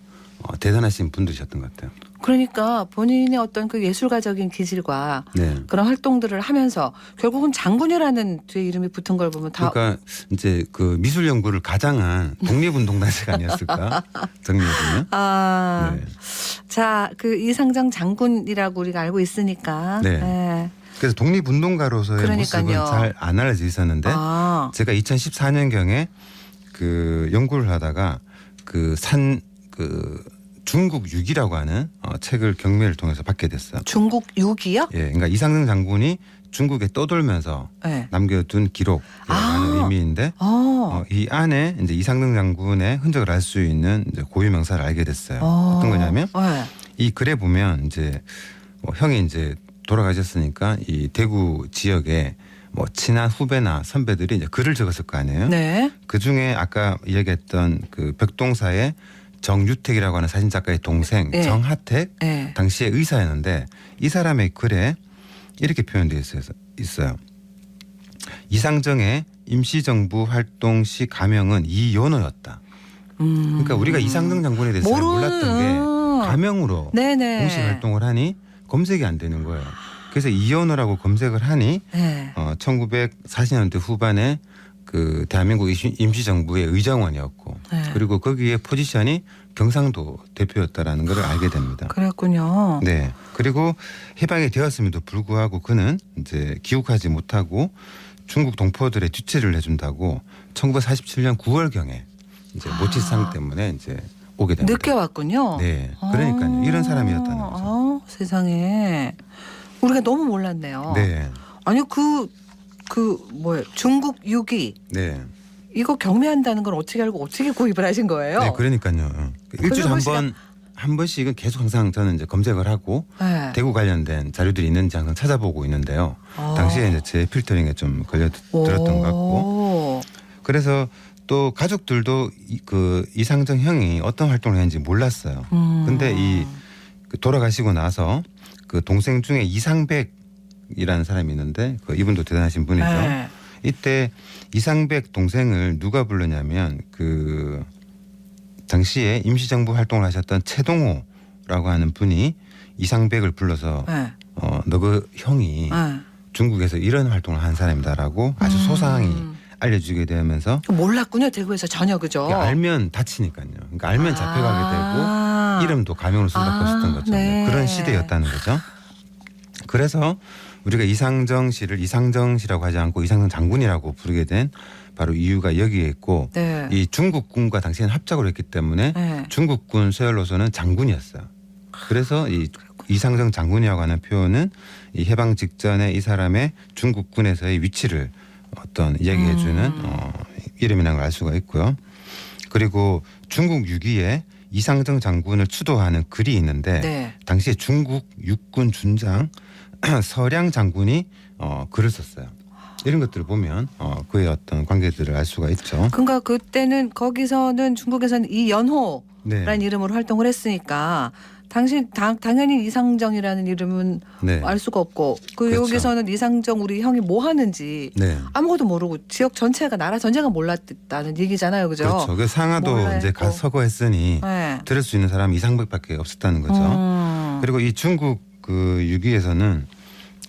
대단하신 분들이셨던 것 같아요. 그러니까 본인의 어떤 그 예술가적인 기질과 네. 그런 활동들을 하면서 결국은 장군이라는 뒤에 이름이 붙은 걸 보면 다 그러니까 이제 그 미술 연구를 가장한 독립운동단체가 아니었을까 정리해보면. 아, 네. 자, 그 이상정 장군이라고 우리가 알고 있으니까. 네. 네. 그래서 독립운동가로서의 그러니까요. 모습은 잘 안 알려져 있었는데 제가 2014년경에 그 연구를 하다가 그 중국 6이라고 하는 책을 경매를 통해서 받게 됐어요. 중국 6이요? 예, 그러니까 이상정 장군이 중국에 떠돌면서 네. 남겨둔 기록이라는 의미인데 이 안에 이제 이상정 장군의 흔적을 알 수 있는 이제 고유 명사를 알게 됐어요. 어떤 거냐면 네. 이 글에 보면 이제 형이 이제 돌아가셨으니까 이 대구 지역에 뭐 친한 후배나 선배들이 이제 글을 적었을 거 아니에요. 네. 그 중에 아까 이야기했던 그 벽동사의 정유택이라고 하는 사진 작가의 동생 네. 정하택 네. 당시에 의사였는데 이 사람의 글에 이렇게 표현되어 있어요. 이상정의 임시정부 활동 시 가명은 이연호였다. 그러니까 우리가 이상정 장군에 대해서 잘 몰랐던 게 가명으로 네네. 공식 활동을 하니 검색이 안 되는 거예요. 그래서 이연호라고 검색을 하니 네. 1940년대 후반에 그 대한민국 임시정부의 의정원이었고 네. 그리고 거기에 포지션이 경상도 대표였다라는 걸 알게 됩니다. 그랬군요. 네. 그리고 해방이 되었음에도 불구하고 그는 이제 귀국하지 못하고 중국 동포들의 뒤채를 해준다고 1947년 9월경에 이제 모치상 때문에 이제 오게 됩니다. 늦게 왔군요. 네. 그러니까요. 이런 사람이었다는 거죠. 세상에. 우리가 너무 몰랐네요. 네. 아니 뭐예요? 중국 6위. 네. 이거 경매한다는 건 어떻게 알고 어떻게 구입을 하신 거예요? 네, 그러니까요. 일주일에 한 번씩은 계속 항상 저는 이제 검색을 하고 네. 대구 관련된 자료들이 있는지 항상 찾아보고 있는데요. 당시에 이제 제 필터링에 좀 걸려들었던 것 같고 그래서 또 가족들도 그 이상정 형이 어떤 활동을 했는지 몰랐어요. 근데 이 돌아가시고 나서 그 동생 중에 이상백이라는 사람이 있는데 이분도 대단하신 분이죠. 네. 이때 이상백 동생을 누가 불렀냐면 그 당시에 임시정부 활동을 하셨던 최동호라고 하는 분이 이상백을 불러서 네. 너 그 형이 중국에서 이런 활동을 한 사람이다라고 아주 소상히 알려주게 되면서 몰랐군요. 대구에서 전혀 그죠. 그러니까 알면 다치니까요. 그러니까 알면 잡혀가게 되고 이름도 가명으로 쓸 수밖에 없었던 거죠. 네. 그런 시대였다는 거죠. 그래서 우리가 이상정 씨를 이상정 씨라고 하지 않고 이상정 장군이라고 부르게 된 바로 이유가 여기에 있고 네. 이 중국군과 당시에는 합작을 했기 때문에 네. 중국군 서열로서는 장군이었어요. 그래서 이 이상정 장군이라고 하는 표현은 이 해방 직전에 이 사람의 중국군에서의 위치를 어떤 얘기해주는 이름이라는 걸 알 수가 있고요. 그리고 중국 유기에 이상정 장군을 추도하는 글이 있는데 네. 당시에 중국 육군 준장 서량 장군이 글을 썼어요. 이런 것들을 보면 그의 어떤 관계들을 알 수가 있죠. 그러니까 그때는 거기서는 중국에서는 이연호라는 네. 이름으로 활동을 했으니까 당연히 이상정이라는 이름은 네. 알 수가 없고 그렇죠. 여기서는 이상정 우리 형이 뭐 하는지 네. 아무것도 모르고 지역 전체가 나라 전체가 몰랐다는 얘기잖아요, 그죠? 그렇죠. 그 상하도 몰라 이제 했고. 서거했으니 네. 들을 수 있는 사람이 이상백밖에 없었다는 거죠. 그리고 이 중국 그 유기에서는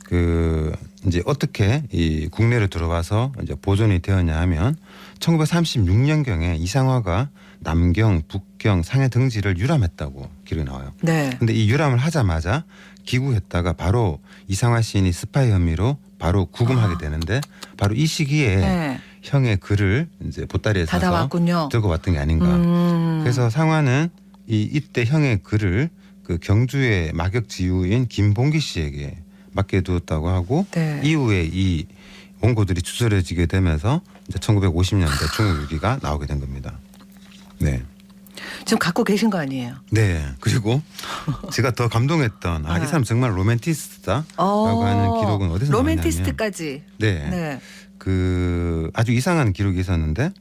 그 이제 어떻게 이 국내로 들어와서 이제 보존이 되었냐 하면 1936년경에 이상화가 남경, 북경, 상해 등지를 유람했다고 기록이 나와요. 네. 근데 이 유람을 하자마자 귀국했다가 바로 이상화 시인이 스파이 혐의로 바로 구금하게 되는데 바로 이 시기에 네. 형의 글을 이제 보따리에 싸서 받아왔군요. 들고 왔던 게 아닌가. 그래서 상화는 이때 형의 글을 그 경주의 막역지휘인 김봉기 씨에게 맡겨두었다고 하고 네. 이후에 이 원고들이 추스려지게 되면서 이제 1950년대 중국 유기가 나오게 된 겁니다. 네. 지금 갖고 계신 거 아니에요? 네. 그리고 제가 더 감동했던 이 사람 정말 로맨티스트다라고 하는 기록은 어디서 나왔냐면 로맨티스트까지. 네. 네. 그 아주 이상한 기록이 있었는데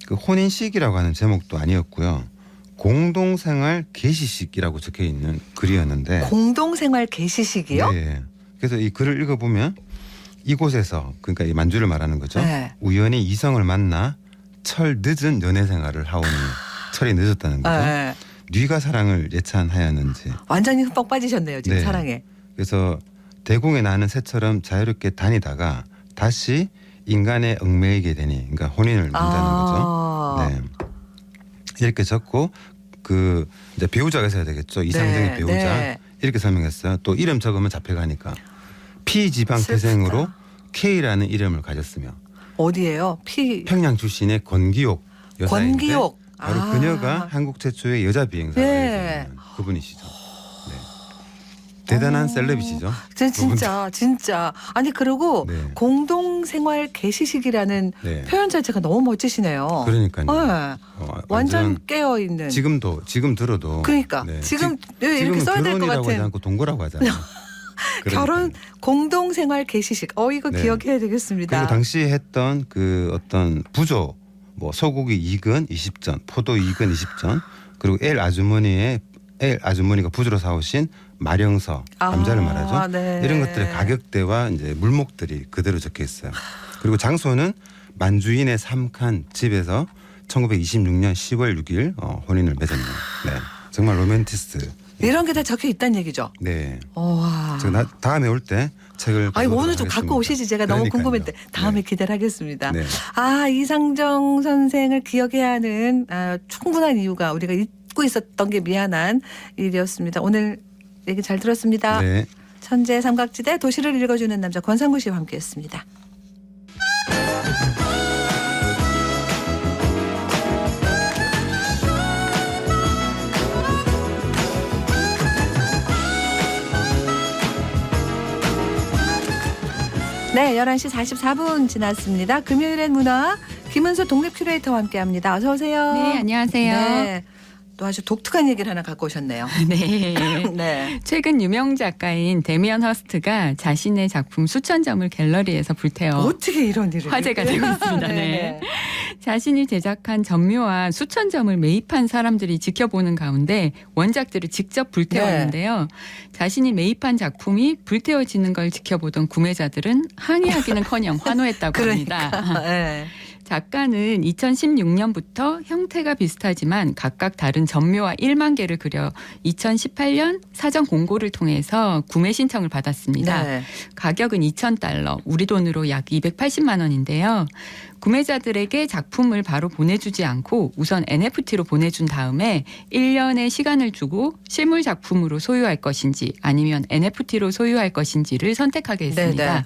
그 혼인식이라고 하는 제목도 아니었고요. 공동생활 계시식이라고 적혀 있는 글이었는데 공동생활 계시식이요? 네. 그래서 이 글을 읽어보면 이곳에서 그러니까 이 만주를 말하는 거죠. 네. 우연히 이성을 만나 철 늦은 연애 생활을 하오니 철이 늦었다는 거죠. 네. 뉘가 사랑을 예찬하였는지. 완전히 흠뻑 빠지셨네요. 지금 네. 사랑에. 그래서 대공에 나는 새처럼 자유롭게 다니다가 다시 인간에 얽매이게 되니 그러니까 혼인을 맺자는 거죠. 네. 이렇게 적고 그 이제 배우자가 있어야 되겠죠. 이상정의 네, 배우자. 네. 이렇게 설명했어요. 또 이름 적으면 잡혀가니까 피지방 태생으로 K라는 이름을 가졌으며 어디예요? 평양 출신의 권기옥 여사인데 권기옥. 바로 그녀가 한국 최초의 여자 비행사를 네. 그분이시죠. 네. 대단한 셀럽이시죠. 진짜. 아니 그리고 네. 공동생활 계시식이라는 네. 표현 자체가 너무 멋지시네요. 그러니까요. 네. 완전 깨어 있는. 지금 들어도 그러니까 네. 지금 이렇게 써야 될 것 결혼이라고 하지 같은. 않고 동거라고 하잖아요. 결혼 공동생활 계시식. 이거 네. 기억해야 되겠습니다. 그리고 당시에 했던 그 어떤 부조 뭐 소고기 2근 20전, 포도 2근 20전, 그리고 엘 아주머니가 부조로 사오신 마령서 감자를 말하죠. 네. 이런 것들의 가격대와 이제 물목들이 그대로 적혀 있어요. 그리고 장소는 만주인의 삼칸 집에서 1926년 10월 6일 혼인을 맺었네요. 네. 정말 로맨티스트. 이런 게 다 적혀 있다는 얘기죠. 네. 와. 제가 다음에 올 때 책을 아니 오늘 좀 하겠습니다. 갖고 오시지. 제가 너무 그러니까요. 궁금했는데 다음에 기대를 하겠습니다. 네. 이상정 선생을 기억해야 하는 충분한 이유가 우리가 잊고 있었던 게 미안한 일이었습니다. 오늘 얘기 잘 들었습니다. 네. 천재 삼각지대 도시를 읽어주는 남자 권상구 씨와 함께했습니다. 네, 11시 44분 지났습니다. 금요일엔 문화 김은수 독립 큐레이터와 함께합니다. 어서 오세요. 네, 안녕하세요. 네, 또 아주 독특한 얘기를 하나 갖고 오셨네요. 네. 네. 최근 유명 작가인 데미안 허스트가 자신의 작품 수천 점을 갤러리에서 불태워 어떻게 이런 일을 화제가 되고 있습니다. 네. 자신이 제작한 전묘와 수천 점을 매입한 사람들이 지켜보는 가운데 원작들을 직접 불태웠는데요. 자신이 매입한 작품이 불태워지는 걸 지켜보던 구매자들은 항의하기는커녕 환호했다고 합니다. 네. 작가는 2016년부터 형태가 비슷하지만 각각 다른 전묘와 1만 개를 그려 2018년 사전 공고를 통해서 구매 신청을 받았습니다. 네. 가격은 $2,000, 우리 돈으로 약 280만 원인데요. 구매자들에게 작품을 바로 보내주지 않고 우선 NFT로 보내준 다음에 1년의 시간을 주고 실물 작품으로 소유할 것인지 아니면 NFT로 소유할 것인지를 선택하게 했습니다. 네네.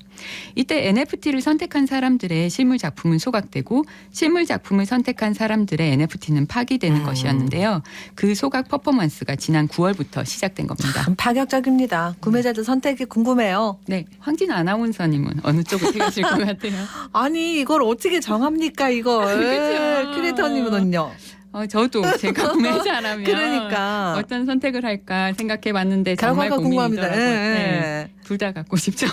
이때 NFT를 선택한 사람들의 실물 작품은 소각되고 실물 작품을 선택한 사람들의 NFT는 파기되는 것이었는데요. 그 소각 퍼포먼스가 지난 9월부터 시작된 겁니다. 참 파격적입니다. 구매자들 선택이 궁금해요. 네, 황진 아나운서님은 어느 쪽을 택하실 것 같아요? 아니 이걸 어떻게 정합니까 이걸. 그렇죠. 크리에이터님은요. 저도 제가 구매자라면 그러니까. 어떤 선택을 할까 생각해봤는데 정말 결과가 궁금합니다. 고민이더라고요. 네. 둘 다 갖고 싶죠.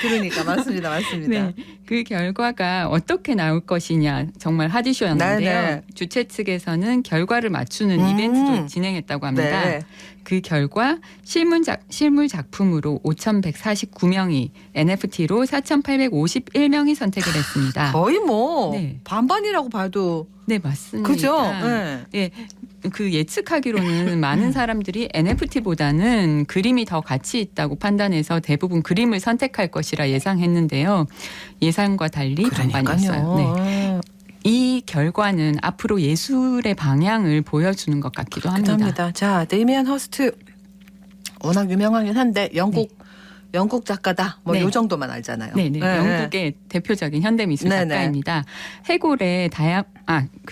그러니까 맞습니다. 네, 그 결과가 어떻게 나올 것이냐 정말 핫 이슈였는데요. 네네. 주최 측에서는 결과를 맞추는 이벤트도 진행했다고 합니다. 네. 그 결과 실물 작품으로 5,149명이 NFT로 4,851명이 선택을 했습니다. 거의 뭐 네. 반반이라고 봐도. 네, 맞습니다. 그죠? 네. 예. 그 예측하기로는 많은 사람들이 NFT보다는 그림이 더 가치 있다고 판단해서 대부분 그림을 선택할 것이라 예상했는데요. 예상과 달리 반반이었어요. 네. 이 결과는 앞으로 예술의 방향을 보여주는 것 같기도 합니다. 자, 데이미안 허스트 워낙 유명하긴 한데 영국 작가다. 뭐 네. 요 정도만 알잖아요. 네네. 영국의 대표적인 현대미술 네네. 작가입니다.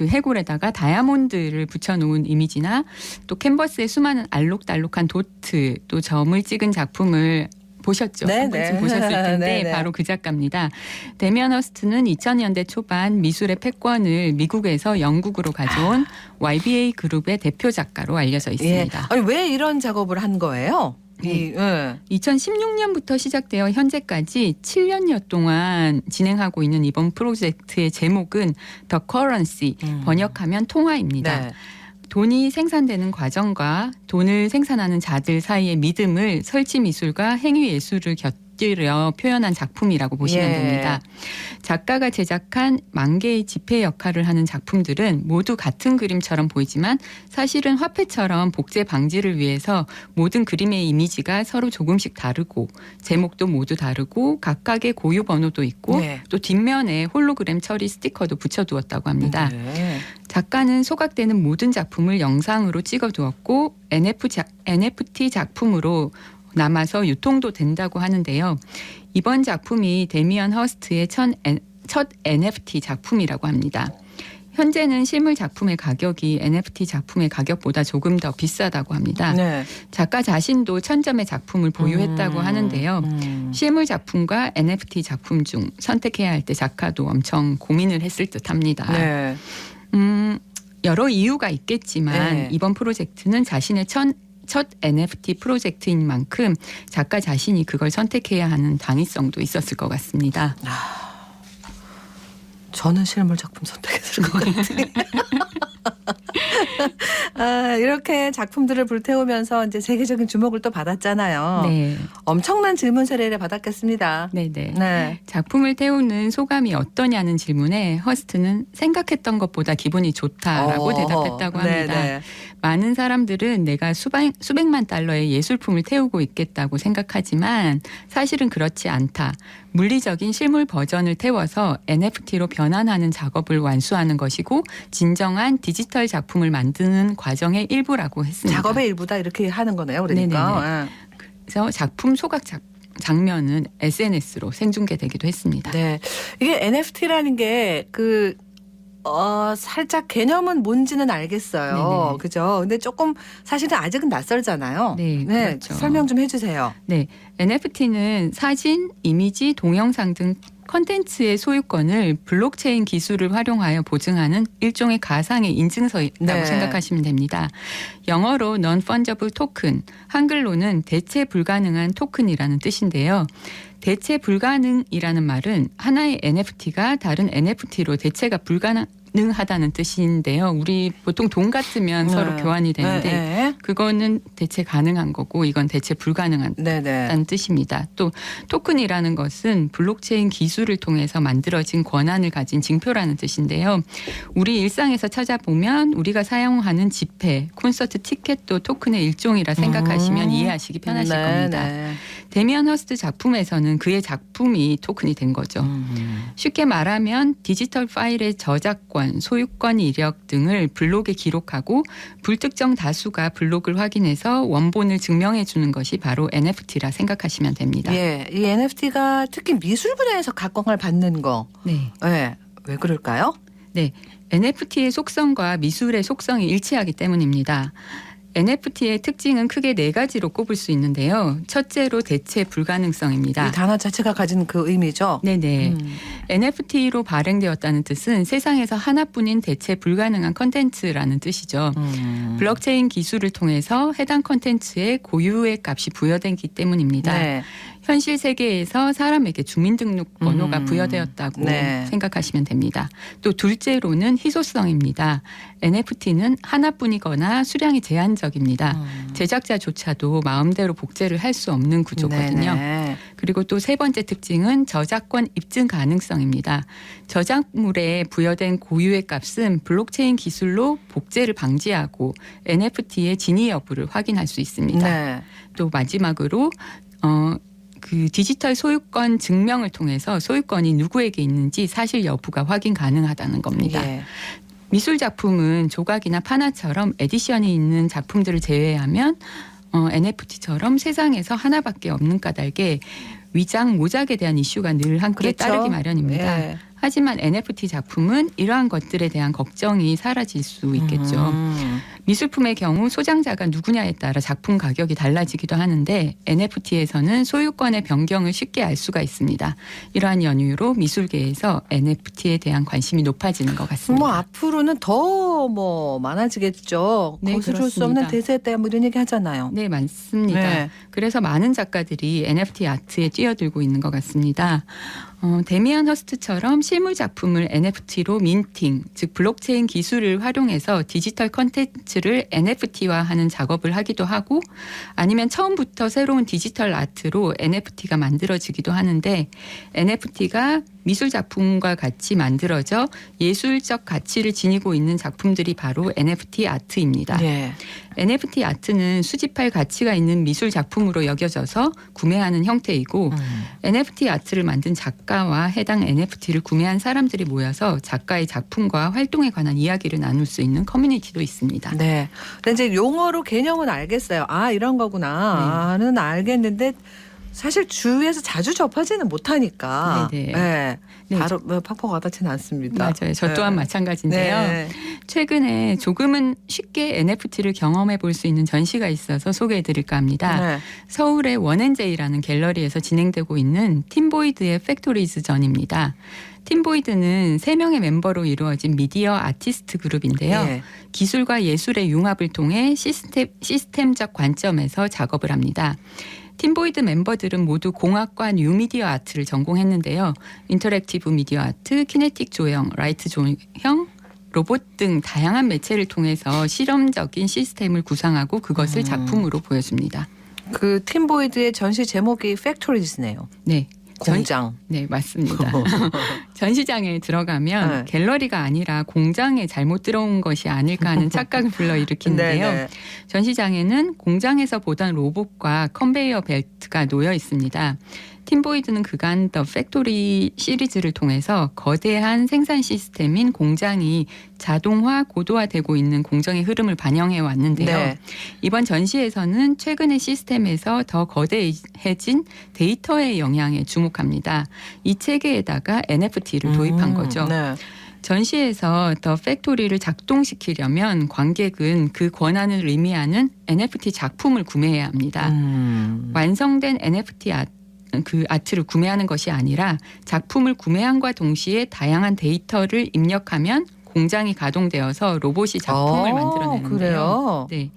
해골에다가 다이아몬드를 붙여놓은 이미지나 또 캔버스에 수많은 알록달록한 도트 또 점을 찍은 작품을 보셨죠? 네네. 한 번쯤 보셨을 텐데 네네. 바로 그 작가입니다. 데미안 허스트는 2000년대 초반 미술의 패권을 미국에서 영국으로 가져온 YBA 그룹의 대표 작가로 알려져 있습니다. 예. 아니 왜 이런 작업을 한 거예요? 2016년부터 시작되어 현재까지 7년여 동안 진행하고 있는 이번 프로젝트의 제목은 The Currency, 번역하면 통화입니다. 네. 돈이 생산되는 과정과 돈을 생산하는 자들 사이의 믿음을 설치 미술과 행위 예술을 곁들여 표현한 작품이라고 보시면 됩니다. 작가가 제작한 만 개의 지폐 역할을 하는 작품들은 모두 같은 그림처럼 보이지만 사실은 화폐처럼 복제 방지를 위해서 모든 그림의 이미지가 서로 조금씩 다르고 제목도 모두 다르고 각각의 고유 번호도 있고 또 뒷면에 홀로그램 처리 스티커도 붙여두었다고 합니다. 작가는 소각되는 모든 작품을 영상으로 찍어두었고 NFT 작품으로 남아서 유통도 된다고 하는데요. 이번 작품이 데미안 허스트의 첫 NFT 작품이라고 합니다. 현재는 실물 작품의 가격이 NFT 작품의 가격보다 조금 더 비싸다고 합니다. 네. 작가 자신도 1000점의 작품을 보유했다고 하는데요. 실물 작품과 NFT 작품 중 선택해야 할 때 작가도 엄청 고민을 했을 듯합니다. 네. 여러 이유가 있겠지만 이번 프로젝트는 자신의 첫 NFT 프로젝트인 만큼 작가 자신이 그걸 선택해야 하는 당위성도 있었을 것 같습니다. 저는 실물 작품 선택했을 것 같아요. 이렇게 작품들을 불태우면서 이제 세계적인 주목을 또 받았잖아요. 네. 엄청난 질문 세례를 받았겠습니다. 네네. 네. 작품을 태우는 소감이 어떠냐는 질문에 허스트는 생각했던 것보다 기분이 좋다라고 대답했다고 합니다. 네네. 많은 사람들은 내가 수백만 달러의 예술품을 태우고 있겠다고 생각하지만 사실은 그렇지 않다. 물리적인 실물 버전을 태워서 NFT로 변환하는 작업을 완수하는 것이고 진정한 디지털 작품을 만드는 과정의 일부라고 했습니다. 작업의 일부다 이렇게 하는 거네요. 그러니까. 그래서 작품 소각 장면은 SNS로 생중계되기도 했습니다. 네. 이게 NFT라는 게 살짝 개념은 뭔지는 알겠어요. 네네. 그죠? 근데 조금 사실은 아직은 낯설잖아요. 네, 그렇죠. 설명 좀 해주세요. 네. NFT는 사진, 이미지, 동영상 등 컨텐츠의 소유권을 블록체인 기술을 활용하여 보증하는 일종의 가상의 인증서라고 생각하시면 됩니다. 영어로 Non-Fungible Token, 한글로는 대체 불가능한 토큰이라는 뜻인데요. 대체 불가능이라는 말은 하나의 NFT가 다른 NFT로 대체가 불가능하다는 뜻인데요. 우리 보통 돈 같으면 서로 교환이 되는데 그거는 대체 가능한 거고 이건 대체 불가능하다는 뜻입니다. 또 토큰이라는 것은 블록체인 기술을 통해서 만들어진 권한을 가진 징표라는 뜻인데요. 우리 일상에서 찾아보면 우리가 사용하는 지폐, 콘서트 티켓도 토큰의 일종이라 생각하시면 이해하시기 편하실 겁니다. 데미안 허스트 작품에서는 그의 작품이 토큰이 된 거죠. 쉽게 말하면 디지털 파일의 저작권, 소유권 이력 등을 블록에 기록하고 불특정 다수가 블록을 확인해서 원본을 증명해 주는 것이 바로 NFT라 생각하시면 됩니다. 예, 이 NFT가 특히 미술 분야에서 각광을 받는 거. 네. 네. 왜 그럴까요? 네. NFT의 속성과 미술의 속성이 일치하기 때문입니다. NFT의 특징은 크게 4가지로 꼽을 수 있는데요. 첫째로 대체 불가능성입니다. 이 단어 자체가 가진 그 의미죠? 네네. NFT로 발행되었다는 뜻은 세상에서 하나뿐인 대체 불가능한 컨텐츠라는 뜻이죠. 블록체인 기술을 통해서 해당 컨텐츠에 고유의 값이 부여되기 때문입니다. 네. 현실 세계에서 사람에게 주민등록번호가 부여되었다고 네. 생각하시면 됩니다. 또 둘째로는 희소성입니다. NFT는 하나뿐이거나 수량이 제한적입니다. 제작자조차도 마음대로 복제를 할 수 없는 구조거든요. 네네. 그리고 또 세 번째 특징은 저작권 입증 가능성입니다. 저작물에 부여된 고유의 값은 블록체인 기술로 복제를 방지하고 NFT의 진위 여부를 확인할 수 있습니다. 네. 또 마지막으로 그 디지털 소유권 증명을 통해서 소유권이 누구에게 있는지 사실 여부가 확인 가능하다는 겁니다. 예. 미술 작품은 조각이나 판화처럼 에디션이 있는 작품들을 제외하면 NFT처럼 세상에서 하나밖에 없는 까닭에 위장 모작에 대한 이슈가 늘 함께 그렇죠. 따르기 마련입니다. 예. 하지만 NFT 작품은 이러한 것들에 대한 걱정이 사라질 수 있겠죠. 미술품의 경우 소장자가 누구냐에 따라 작품 가격이 달라지기도 하는데 NFT에서는 소유권의 변경을 쉽게 알 수가 있습니다. 이러한 연유로 미술계에서 NFT에 대한 관심이 높아지는 것 같습니다. 뭐 앞으로는 더 뭐 많아지겠죠. 네, 거스를 수 없는 그렇습니다. 대세대 뭐 이런 얘기 하잖아요. 네, 맞습니다. 네. 그래서 많은 작가들이 NFT 아트에 뛰어들고 있는 것 같습니다. 데미안 허스트처럼 실물 작품을 NFT로 민팅, 즉 블록체인 기술을 활용해서 디지털 컨텐츠를 NFT화하는 작업을 하기도 하고 아니면 처음부터 새로운 디지털 아트로 NFT가 만들어지기도 하는데 NFT가 미술 작품과 같이 만들어져 예술적 가치를 지니고 있는 작품들이 바로 NFT 아트입니다. 예. NFT 아트는 수집할 가치가 있는 미술 작품으로 여겨져서 구매하는 형태이고 NFT 아트를 만든 작가와 해당 NFT를 구매한 사람들이 모여서 작가의 작품과 활동에 관한 이야기를 나눌 수 있는 커뮤니티도 있습니다. 네. 근데 이제 용어로 개념은 알겠어요. 아, 이런 거구나는 알겠는데 사실 주위에서 자주 접하지는 못하니까. 네네. 네. 네. 바로 팍팍 와닿지는 않습니다. 맞아요. 저 또한 네. 마찬가지인데요. 네. 최근에 조금은 쉽게 NFT를 경험해 볼 수 있는 전시가 있어서 소개해 드릴까 합니다. 네. 서울의 원앤제이라는 갤러리에서 진행되고 있는 팀보이드의 팩토리즈 전입니다. 팀보이드는 3명의 멤버로 이루어진 미디어 아티스트 그룹인데요. 네. 기술과 예술의 융합을 통해 시스템적 관점에서 작업을 합니다. 팀보이드 멤버들은 모두 공학과 뉴미디어 아트를 전공했는데요. 인터랙티브 미디어 아트, 키네틱 조형, 라이트 조형, 로봇 등 다양한 매체를 통해서 실험적인 시스템을 구상하고 그것을 작품으로 보여줍니다. 그 팀보이드의 전시 제목이 팩토리즈네요. 네. 공장. 네, 맞습니다. 전시장에 들어가면 네. 갤러리가 아니라 공장에 잘못 들어온 것이 아닐까 하는 착각을 불러일으키는데요. 네, 네. 전시장에는 공장에서 보던 로봇과 컨베이어 벨트가 놓여 있습니다. 팀보이드는 그간 더 팩토리 시리즈를 통해서 거대한 생산 시스템인 공장이 자동화, 고도화되고 있는 공정의 흐름을 반영해 왔는데요. 네. 이번 전시에서는 최근의 시스템에서 더 거대해진 데이터의 영향에 주목합니다. 이 체계에다가 NFT를 도입한 거죠. 네. 전시에서 더 팩토리를 작동시키려면 관객은 그 권한을 의미하는 NFT 작품을 구매해야 합니다. 완성된 NFT 아트를 구매하는 것이 아니라 작품을 구매함과 동시에 다양한 데이터를 입력하면 공장이 가동되어서 로봇이 작품을 만들어내는데요. 그래요? 네.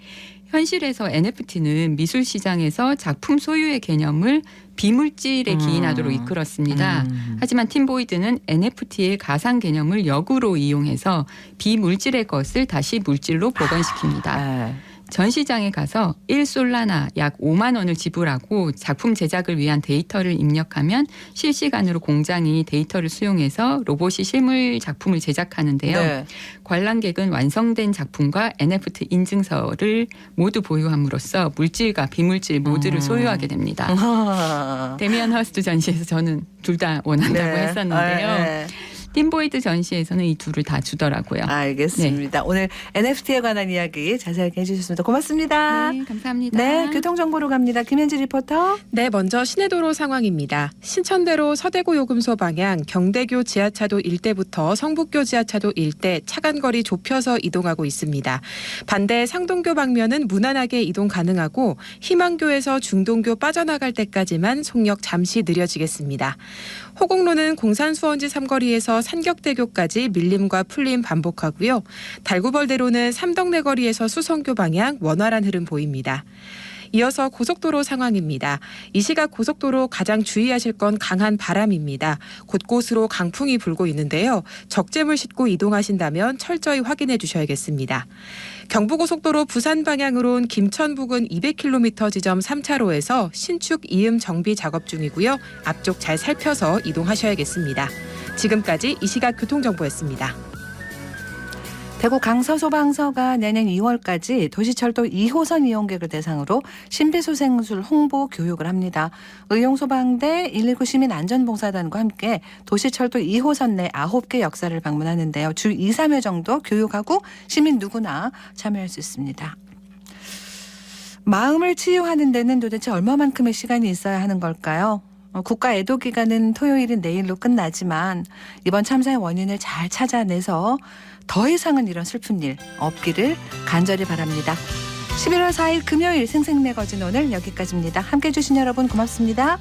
현실에서 NFT는 미술 시장에서 작품 소유의 개념을 비물질에 기인하도록 이끌었습니다. 하지만 팀보이드는 NFT의 가상 개념을 역으로 이용해서 비물질의 것을 다시 물질로 복원시킵니다. 전시장에 가서 1솔라나 약 5만 원을 지불하고 작품 제작을 위한 데이터를 입력하면 실시간으로 공장이 데이터를 수용해서 로봇이 실물 작품을 제작하는데요. 네. 관람객은 완성된 작품과 NFT 인증서를 모두 보유함으로써 물질과 비물질 모두를 소유하게 됩니다. 데미안 허스트 전시에서 저는 둘 다 원한다고 네. 했었는데요. 네. 팀보이드 전시에서는 이 둘을 다 주더라고요. 알겠습니다. 네. 오늘 NFT에 관한 이야기 자세하게 해주셨습니다. 고맙습니다. 네, 감사합니다. 네, 교통정보로 갑니다. 김현지 리포터. 네, 먼저 시내도로 상황입니다. 신천대로 서대구 요금소 방향 경대교 지하차도 일대부터 성북교 지하차도 일대 차간거리 좁혀서 이동하고 있습니다. 반대 상동교 방면은 무난하게 이동 가능하고 희망교에서 중동교 빠져나갈 때까지만 속력 잠시 느려지겠습니다. 호곡로는 공산수원지 삼거리에서 산격대교까지 밀림과 풀림 반복하고요. 달구벌대로는 삼덕내 거리에서 수성교 방향 원활한 흐름 보입니다. 이어서 고속도로 상황입니다. 이 시각 고속도로 가장 주의하실 건 강한 바람입니다. 곳곳으로 강풍이 불고 있는데요. 적재물 싣고 이동하신다면 철저히 확인해 주셔야겠습니다. 경부고속도로 부산 방향으로 김천 부근 200km 지점 3차로에서 신축 이음 정비 작업 중이고요. 앞쪽 잘 살펴서 이동하셔야겠습니다. 지금까지 이 시각 교통정보였습니다. 대구 강서소방서가 내년 2월까지 도시철도 2호선 이용객을 대상으로 심폐소생술 홍보 교육을 합니다. 의용소방대 119 시민안전봉사단과 함께 도시철도 2호선 내 9개 역사를 방문하는데요. 주 2, 3회 정도 교육하고 시민 누구나 참여할 수 있습니다. 마음을 치유하는 데는 도대체 얼마만큼의 시간이 있어야 하는 걸까요? 국가 애도 기간은 토요일인 내일로 끝나지만 이번 참사의 원인을 잘 찾아내서 더 이상은 이런 슬픈 일 없기를 간절히 바랍니다. 11월 4일 금요일 생생매거진 오늘 여기까지입니다. 함께해 주신 여러분 고맙습니다.